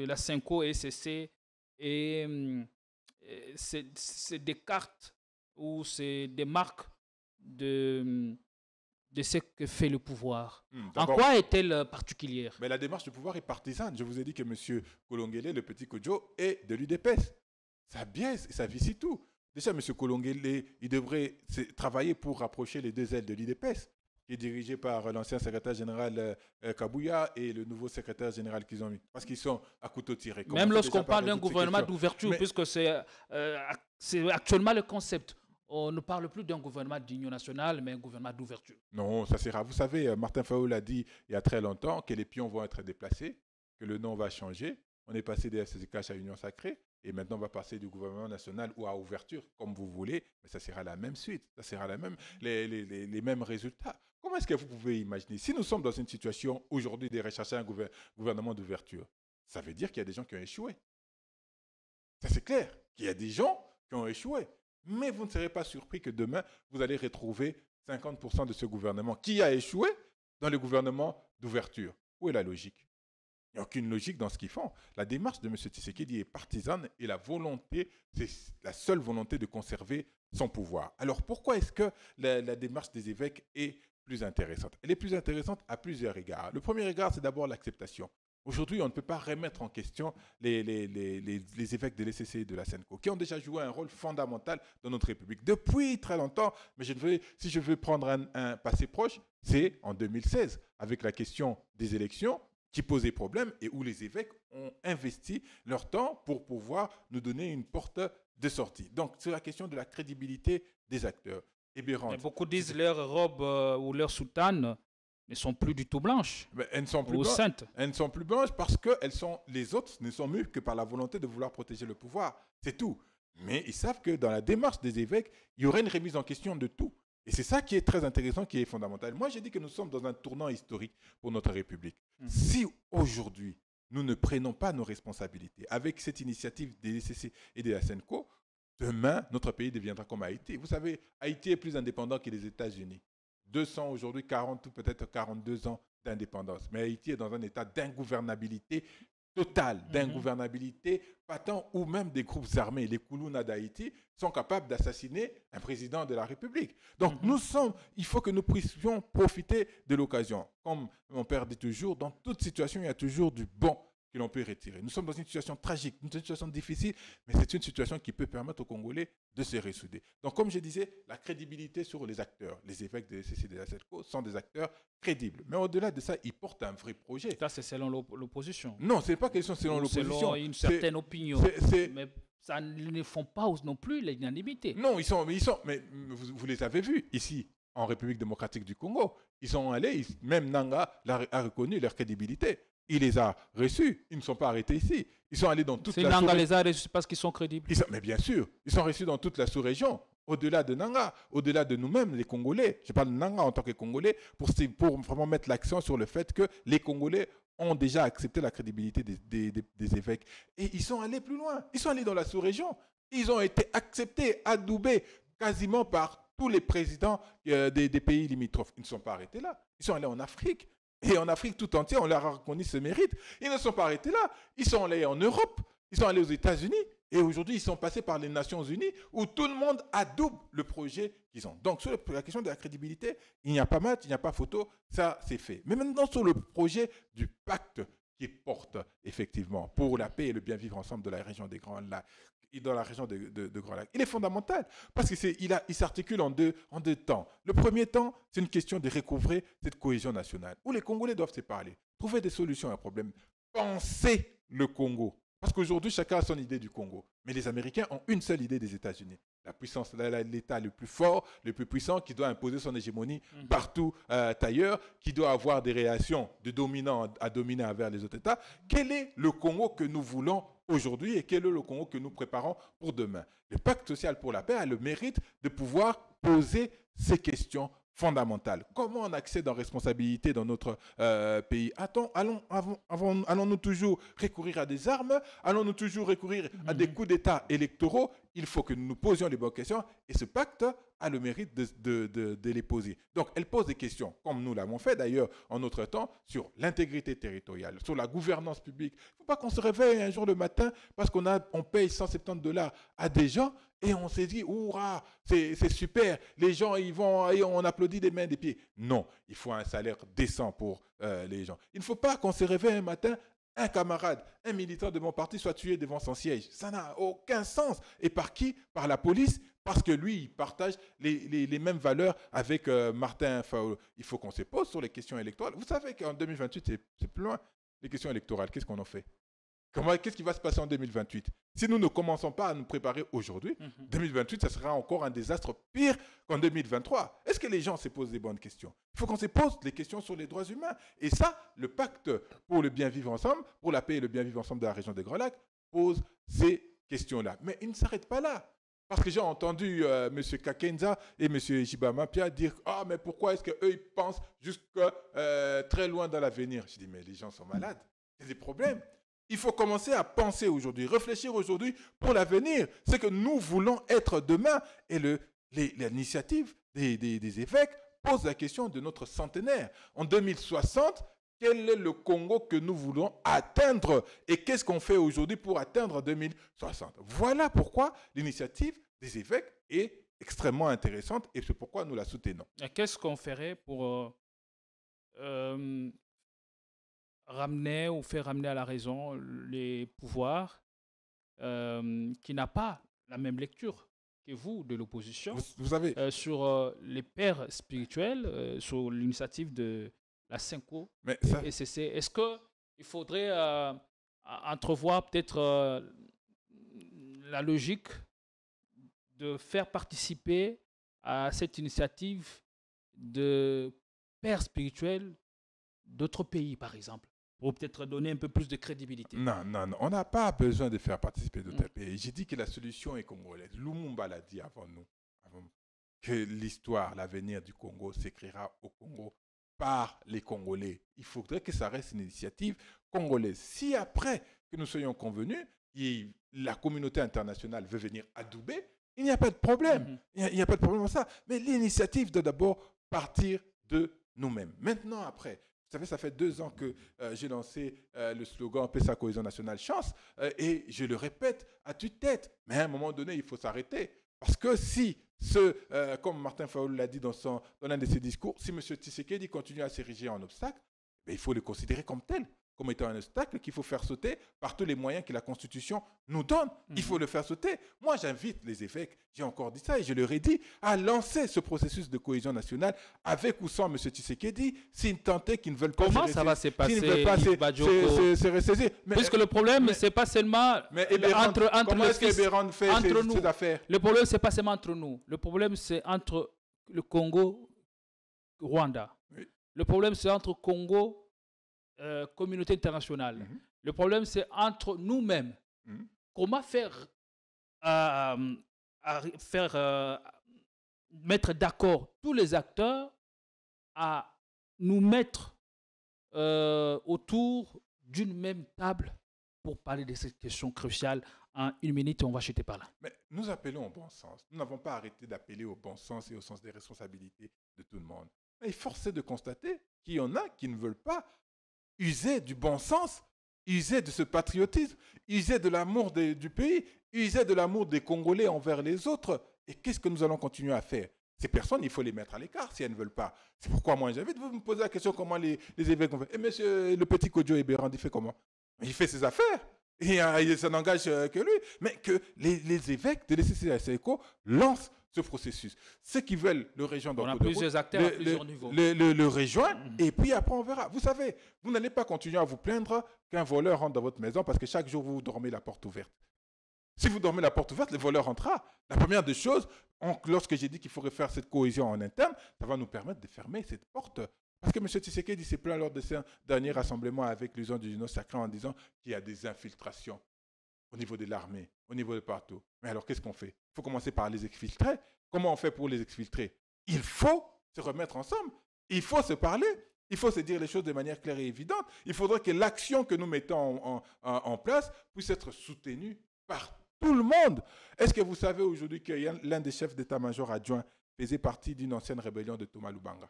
la Cinco et SCC c'est des cartes ou c'est des marques de ce que fait le pouvoir? En quoi est-elle particulière? Mais la démarche du pouvoir est partisane. Je vous ai dit que M. Kolongele, le petit Kodjo, est de l'UDPS. Ça biaise, ça vicie tout. Déjà, M. Kolongele, il devrait travailler pour rapprocher les deux ailes de l'UDPS, qui est dirigé par l'ancien secrétaire général Kabouya et le nouveau secrétaire général qu'ils ont mis. Parce qu'ils sont à couteau tiré. Même lorsqu'on parle d'un gouvernement d'ouverture, puisque c'est actuellement le concept. On ne parle plus d'un gouvernement d'union nationale, mais un gouvernement d'ouverture. Non, ça sera. Vous savez, Martin Fayoul a dit il y a très longtemps que les pions vont être déplacés, que le nom va changer. On est passé des FCCH à Union sacrée, et maintenant on va passer du gouvernement national ou à ouverture, comme vous voulez, mais ça sera la même suite, ça sera les mêmes résultats. Comment est-ce que vous pouvez imaginer? Si nous sommes dans une situation aujourd'hui de rechercher un gouvernement d'ouverture, ça veut dire qu'il y a des gens qui ont échoué. Ça c'est clair, qu'il y a des gens qui ont échoué. Mais vous ne serez pas surpris que demain, vous allez retrouver 50% de ce gouvernement qui a échoué dans le gouvernement d'ouverture. Où est la logique? Il n'y a aucune logique dans ce qu'ils font. La démarche de M. Tshisekedi est partisane et la volonté, c'est la seule volonté de conserver son pouvoir. Alors pourquoi est-ce que la démarche des évêques est plus intéressante? Elle est plus intéressante à plusieurs égards. Le premier égard, c'est d'abord l'acceptation. Aujourd'hui, on ne peut pas remettre en question les évêques de l'ECC et de la Senco, qui ont déjà joué un rôle fondamental dans notre République depuis très longtemps. Mais si je veux prendre un passé proche, c'est en 2016, avec la question des élections qui posait problème et où les évêques ont investi leur temps pour pouvoir nous donner une porte de sortie. Donc, c'est la question de la crédibilité des acteurs. Beaucoup disent leurs robes ou leurs soutanes ne sont plus du tout blanches. Mais elles ne sont plus ou blanches. saintes. Elles ne sont plus blanches parce que les autres ne sont mus que par la volonté de vouloir protéger le pouvoir. C'est tout. Mais ils savent que dans la démarche des évêques, il y aurait une remise en question de tout. Et c'est ça qui est très intéressant, qui est fondamental. Moi, j'ai dit que nous sommes dans un tournant historique pour notre République. Si aujourd'hui, nous ne prenons pas nos responsabilités avec cette initiative des LCC et de la SENCO, demain, notre pays deviendra comme Haïti. Vous savez, Haïti est plus indépendant que les États-Unis. 200 aujourd'hui, 40 ou peut-être 42 ans d'indépendance. Mais Haïti est dans un état d'ingouvernabilité totale, d'ingouvernabilité patente, où même des groupes armés, les Koulouna d'Haïti, sont capables d'assassiner un président de la République. Donc il faut que nous puissions profiter de l'occasion. Comme mon père dit toujours, dans toute situation, il y a toujours du bon que l'on peut retirer. Nous sommes dans une situation tragique, une situation difficile, mais c'est une situation qui peut permettre aux Congolais de se ressouder. Donc, comme je disais, la crédibilité sur les acteurs, les évêques de CC de la SENCO sont des acteurs crédibles. Mais au-delà de ça, ils portent un vrai projet. Ça, c'est selon l'opposition. Non, ce n'est pas question selon l'opposition. Selon une certaine opinion. Mais ça ne font pas non plus l'unanimité. Non, mais vous les avez vus ici, en République démocratique du Congo. Ils sont allés, même Nanga a reconnu leur crédibilité. Il les a reçus. Ils ne sont pas arrêtés ici. Ils sont allés dans toute la sous-région. Nanga les a reçus parce qu'ils sont crédibles. Mais bien sûr, ils sont reçus dans toute la sous-région. Au-delà de Nanga, au-delà de nous-mêmes, les Congolais. Je parle de Nanga en tant que Congolais pour vraiment mettre l'accent sur le fait que les Congolais ont déjà accepté la crédibilité des évêques. Et ils sont allés plus loin. Ils sont allés dans la sous-région. Ils ont été acceptés, adoubés quasiment par tous les présidents des pays limitrophes. Ils ne sont pas arrêtés là. Ils sont allés en Afrique. Et en Afrique tout entière, on leur a reconnu ce mérite. Ils ne sont pas arrêtés là. Ils sont allés en Europe. Ils sont allés aux États-Unis. Et aujourd'hui, ils sont passés par les Nations Unies où tout le monde adoube le projet qu'ils ont. Donc, sur la question de la crédibilité, il n'y a pas match, il n'y a pas photo. Ça, c'est fait. Mais maintenant, sur le projet du pacte qu'ils portent, effectivement, pour la paix et le bien vivre ensemble de la région des Grands Lacs, dans la région de Grands Lacs. Il est fondamental parce qu'il s'articule en deux temps. Le premier temps, c'est une question de recouvrer cette cohésion nationale où les Congolais doivent se parler, trouver des solutions à un problème, penser le Congo. Parce qu'aujourd'hui, chacun a son idée du Congo. Mais les Américains ont une seule idée des États-Unis. La puissance, l'État le plus fort, le plus puissant, qui doit imposer son hégémonie partout ailleurs, qui doit avoir des réactions de dominant à dominer envers les autres États. Quel est le Congo que nous voulons aujourd'hui et quel est le Congo que nous préparons pour demain? Le pacte social pour la paix a le mérite de pouvoir poser ces questions fondamentales. Comment on accède en responsabilité dans notre pays? Allons-nous toujours recourir à des armes? Allons-nous toujours recourir à des coups d'État électoraux? Il faut que nous nous posions les bonnes questions et ce pacte a le mérite de les poser. Donc, elle pose des questions, comme nous l'avons fait d'ailleurs en notre temps, sur l'intégrité territoriale, sur la gouvernance publique. Il ne faut pas qu'on se réveille un jour le matin parce qu'on paye $170 à des gens et on s'est dit, hurrah, c'est super, les gens ils vont et on applaudit des mains, des pieds. Non, il faut un salaire décent pour les gens. Il ne faut pas qu'on se réveille un matin, un camarade, un militant de mon parti soit tué devant son siège. Ça n'a aucun sens. Et par qui? Par la police, parce que lui, il partage les mêmes valeurs avec Martin Fayulu. Il faut qu'on se pose sur les questions électorales. Vous savez qu'en 2028, c'est plus loin. Les questions électorales, qu'est-ce qu'on en fait? Qu'est-ce qui va se passer en 2028? Si nous ne commençons pas à nous préparer aujourd'hui, 2028, ça sera encore un désastre pire qu'en 2023. Est-ce que les gens se posent des bonnes questions? Il faut qu'on se pose des questions sur les droits humains. Et ça, le pacte pour le bien vivre ensemble, pour la paix et le bien vivre ensemble de la région des Grands Lacs, pose ces questions-là. Mais il ne s'arrête pas là. Parce que j'ai entendu M. Kakenza et M. Jibama Pia dire « Ah, mais pourquoi est-ce qu'eux, ils pensent jusqu'à très loin dans l'avenir ?» Je dis « Mais les gens sont malades. Il y a des problèmes. » Il faut commencer à penser aujourd'hui, réfléchir aujourd'hui pour l'avenir. Ce que nous voulons être demain. Et l'initiative des évêques pose la question de notre centenaire. En 2060, quel est le Congo que nous voulons atteindre? Et qu'est-ce qu'on fait aujourd'hui pour atteindre 2060? Voilà pourquoi l'initiative des évêques est extrêmement intéressante et c'est pourquoi nous la soutenons. Et qu'est-ce qu'on ferait pour ramener ou faire ramener à la raison les pouvoirs qui n'ont pas la même lecture que vous de l'opposition vous avez... sur les pères spirituels, sur l'initiative de la SENCO et CC. Est-ce qu'il faudrait entrevoir peut-être la logique de faire participer à cette initiative de pères spirituels d'autres pays, par exemple, pour peut-être donner un peu plus de crédibilité? Non, on n'a pas besoin de faire participer d'autres pays. J'ai dit que la solution est congolaise. Lumumba l'a dit avant nous. que l'histoire, l'avenir du Congo s'écrira au Congo par les Congolais. Il faudrait que ça reste une initiative congolaise. Si après que nous soyons convenus, la communauté internationale veut venir adouber, il n'y a pas de problème. Il n'y a pas de problème à ça. Mais l'initiative doit d'abord partir de nous-mêmes. Maintenant, après, vous savez, ça fait 2 ans que j'ai lancé le slogan « Paix sa cohésion nationale, chance ». Et je le répète à tue-tête. Mais à un moment donné, il faut s'arrêter. Parce que si, comme Martin Fayulu l'a dit dans l'un de ses discours, si M. Tshisekedi continue à s'ériger en obstacle, il faut le considérer comme tel, comme étant un obstacle qu'il faut faire sauter par tous les moyens que la Constitution nous donne. Il faut le faire sauter. Moi, j'invite les évêques, j'ai encore dit ça et je leur ai dit, à lancer ce processus de cohésion nationale avec ou sans M. Tshisekedi, s'ils tentaient qu'ils ne veulent pas Comment ça va se passer, Yves Badioko, se ressaisir. Puisque le problème, c'est pas seulement entre comment est-ce qu'Eberand fait ses affaires? Le problème, c'est pas seulement entre nous. Le problème, c'est entre le Congo, Rwanda. Oui. Le problème, c'est entre Congo, communauté internationale. Le problème, c'est entre nous-mêmes. Comment mettre d'accord tous les acteurs à nous mettre autour d'une même table pour parler de cette question cruciale. En 1 minute, on va jeter par là. Mais nous appelons au bon sens. Nous n'avons pas arrêté d'appeler au bon sens et au sens des responsabilités de tout le monde. Mais force est de constater qu'il y en a qui ne veulent pas user du bon sens, user de ce patriotisme, user de l'amour du pays, user de l'amour des Congolais envers les autres. Et qu'est-ce que nous allons continuer à faire? Ces personnes, il faut les mettre à l'écart si elles ne veulent pas. C'est pourquoi moi j'invite, vous me posez la question comment les évêques ont fait. Et monsieur le petit Kodjo Eberand, il fait comment? Il fait ses affaires. Et ça n'engage que lui. Mais que les évêques de l'ECCSECO lancent ce processus. Ceux qui veulent le rejoindre, on a plusieurs acteurs à plusieurs niveaux. Le rejoindre, et puis après on verra. Vous savez, vous n'allez pas continuer à vous plaindre qu'un voleur rentre dans votre maison parce que chaque jour vous dormez la porte ouverte. Si vous dormez la porte ouverte, le voleur rentrera. La première des choses, lorsque j'ai dit qu'il faudrait faire cette cohésion en interne, ça va nous permettre de fermer cette porte. Parce que M. Tshisekedi s'est plaint lors de ce dernier rassemblement avec les gens du Génocide sacré en disant qu'il y a des infiltrations au niveau de l'armée, au niveau de partout. Mais alors, qu'est-ce qu'on fait? Il faut commencer par les exfiltrer. Comment on fait pour les exfiltrer? Il faut se remettre ensemble. Il faut se parler. Il faut se dire les choses de manière claire et évidente. Il faudrait que l'action que nous mettons en place puisse être soutenue par tout le monde. Est-ce que vous savez aujourd'hui que l'un des chefs d'état-major adjoints faisait partie d'une ancienne rébellion de Thomas Lubanga?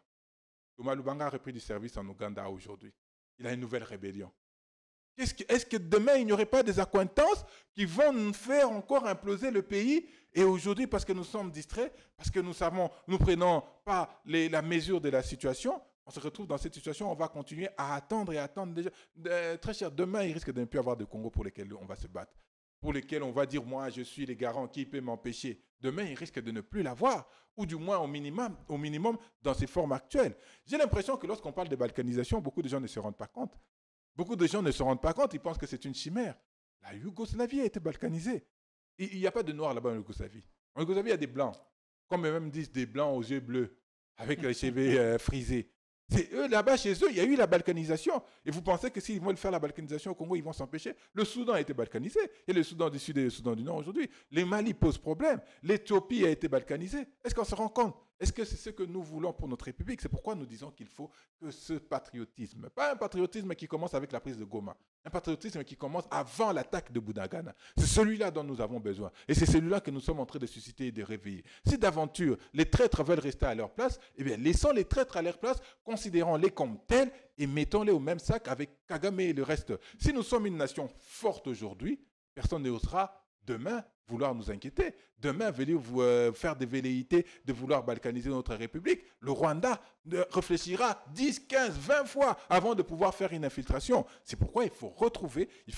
Thomas Lubanga a repris du service en Ouganda aujourd'hui. Il a une nouvelle rébellion. Est-ce que demain, il n'y aurait pas des accointances qui vont nous faire encore imploser le pays? Et aujourd'hui, parce que nous sommes distraits, parce que nous ne prenons pas la mesure de la situation, on se retrouve dans cette situation, on va continuer à attendre et attendre. Déjà. Très cher, demain, il risque de ne plus avoir de Congo pour lesquels on va se battre, pour lesquels on va dire, moi, je suis les garants, qui peut m'empêcher? Demain, il risque de ne plus l'avoir, ou du moins au minimum dans ses formes actuelles. J'ai l'impression que lorsqu'on parle de balkanisation, beaucoup de gens ne se rendent pas compte. Beaucoup de gens ne se rendent pas compte, ils pensent que c'est une chimère. La Yougoslavie a été balkanisée. Il n'y a pas de noirs là-bas en Yougoslavie. En Yougoslavie, il y a des blancs, comme eux-mêmes disent, des blancs aux yeux bleus, avec les cheveux frisés. C'est eux, là-bas, chez eux, il y a eu la balkanisation. Et vous pensez que s'ils veulent faire la balkanisation au Congo, ils vont s'empêcher? Le Soudan a été balkanisé. Il y a le Soudan du Sud et le Soudan du Nord aujourd'hui. Les Mali posent problème. L'Éthiopie a été balkanisée. Est-ce qu'on se rend compte? Est-ce que c'est ce que nous voulons pour notre République? C'est pourquoi nous disons qu'il faut que ce patriotisme, pas un patriotisme qui commence avec la prise de Goma, un patriotisme qui commence avant l'attaque de Bunagana. C'est celui-là dont nous avons besoin. Et c'est celui-là que nous sommes en train de susciter et de réveiller. Si d'aventure les traîtres veulent rester à leur place, eh bien laissons les traîtres à leur place, considérons-les comme tels et mettons-les au même sac avec Kagame et le reste. Si nous sommes une nation forte aujourd'hui, personne n'osera demain vouloir nous inquiéter. Demain, venir faire des velléités de vouloir balkaniser notre République. Le Rwanda réfléchira 10, 15, 20 fois avant de pouvoir faire une infiltration. C'est pourquoi il faut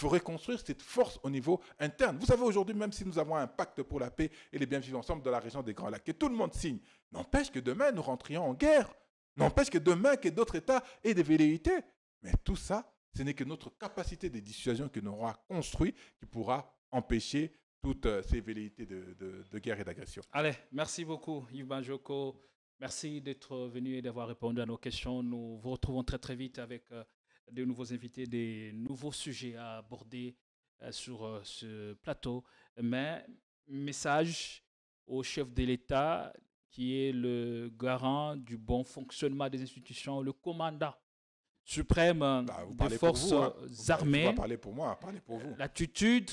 reconstruire cette force au niveau interne. Vous savez, aujourd'hui, même si nous avons un pacte pour la paix et les bien vivre ensemble dans la région des Grands Lacs, que tout le monde signe, n'empêche que demain, nous rentrions en guerre. N'empêche que demain, que d'autres États aient des velléités. Mais tout ça, ce n'est que notre capacité de dissuasion que nous aurons construit qui pourra empêcher toutes ces velléités de guerre et d'agression. Allez, merci beaucoup Yves Badioko. Merci d'être venu et d'avoir répondu à nos questions. Nous vous retrouvons très très vite avec de nouveaux invités, des nouveaux sujets à aborder sur ce plateau. Mais message au chef de l'État, qui est le garant du bon fonctionnement des institutions, le commandant suprême des forces armées. Vous parlez pour moi, parlez pour vous. L'attitude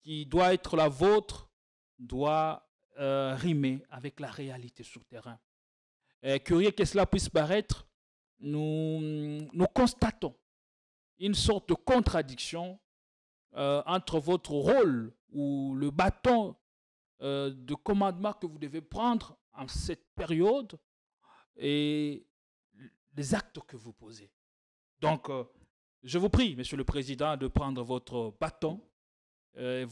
qui doit être la vôtre doit rimer avec la réalité sur le terrain. Curieux que cela puisse paraître, nous constatons une sorte de contradiction entre votre rôle ou le bâton de commandement que vous devez prendre en cette période et les actes que vous posez. Donc, je vous prie, Monsieur le Président, de prendre votre bâton, de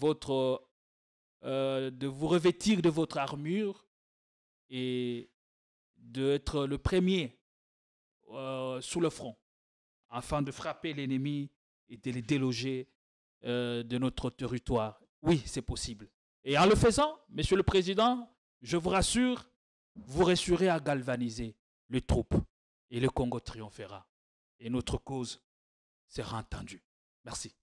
vous revêtir de votre armure et d'être le premier sur le front afin de frapper l'ennemi et de les déloger de notre territoire. Oui, c'est possible. Et en le faisant, Monsieur le Président, je vous rassure, vous réussirez à galvaniser les troupes et le Congo triomphera. Et notre cause sera entendue. Merci.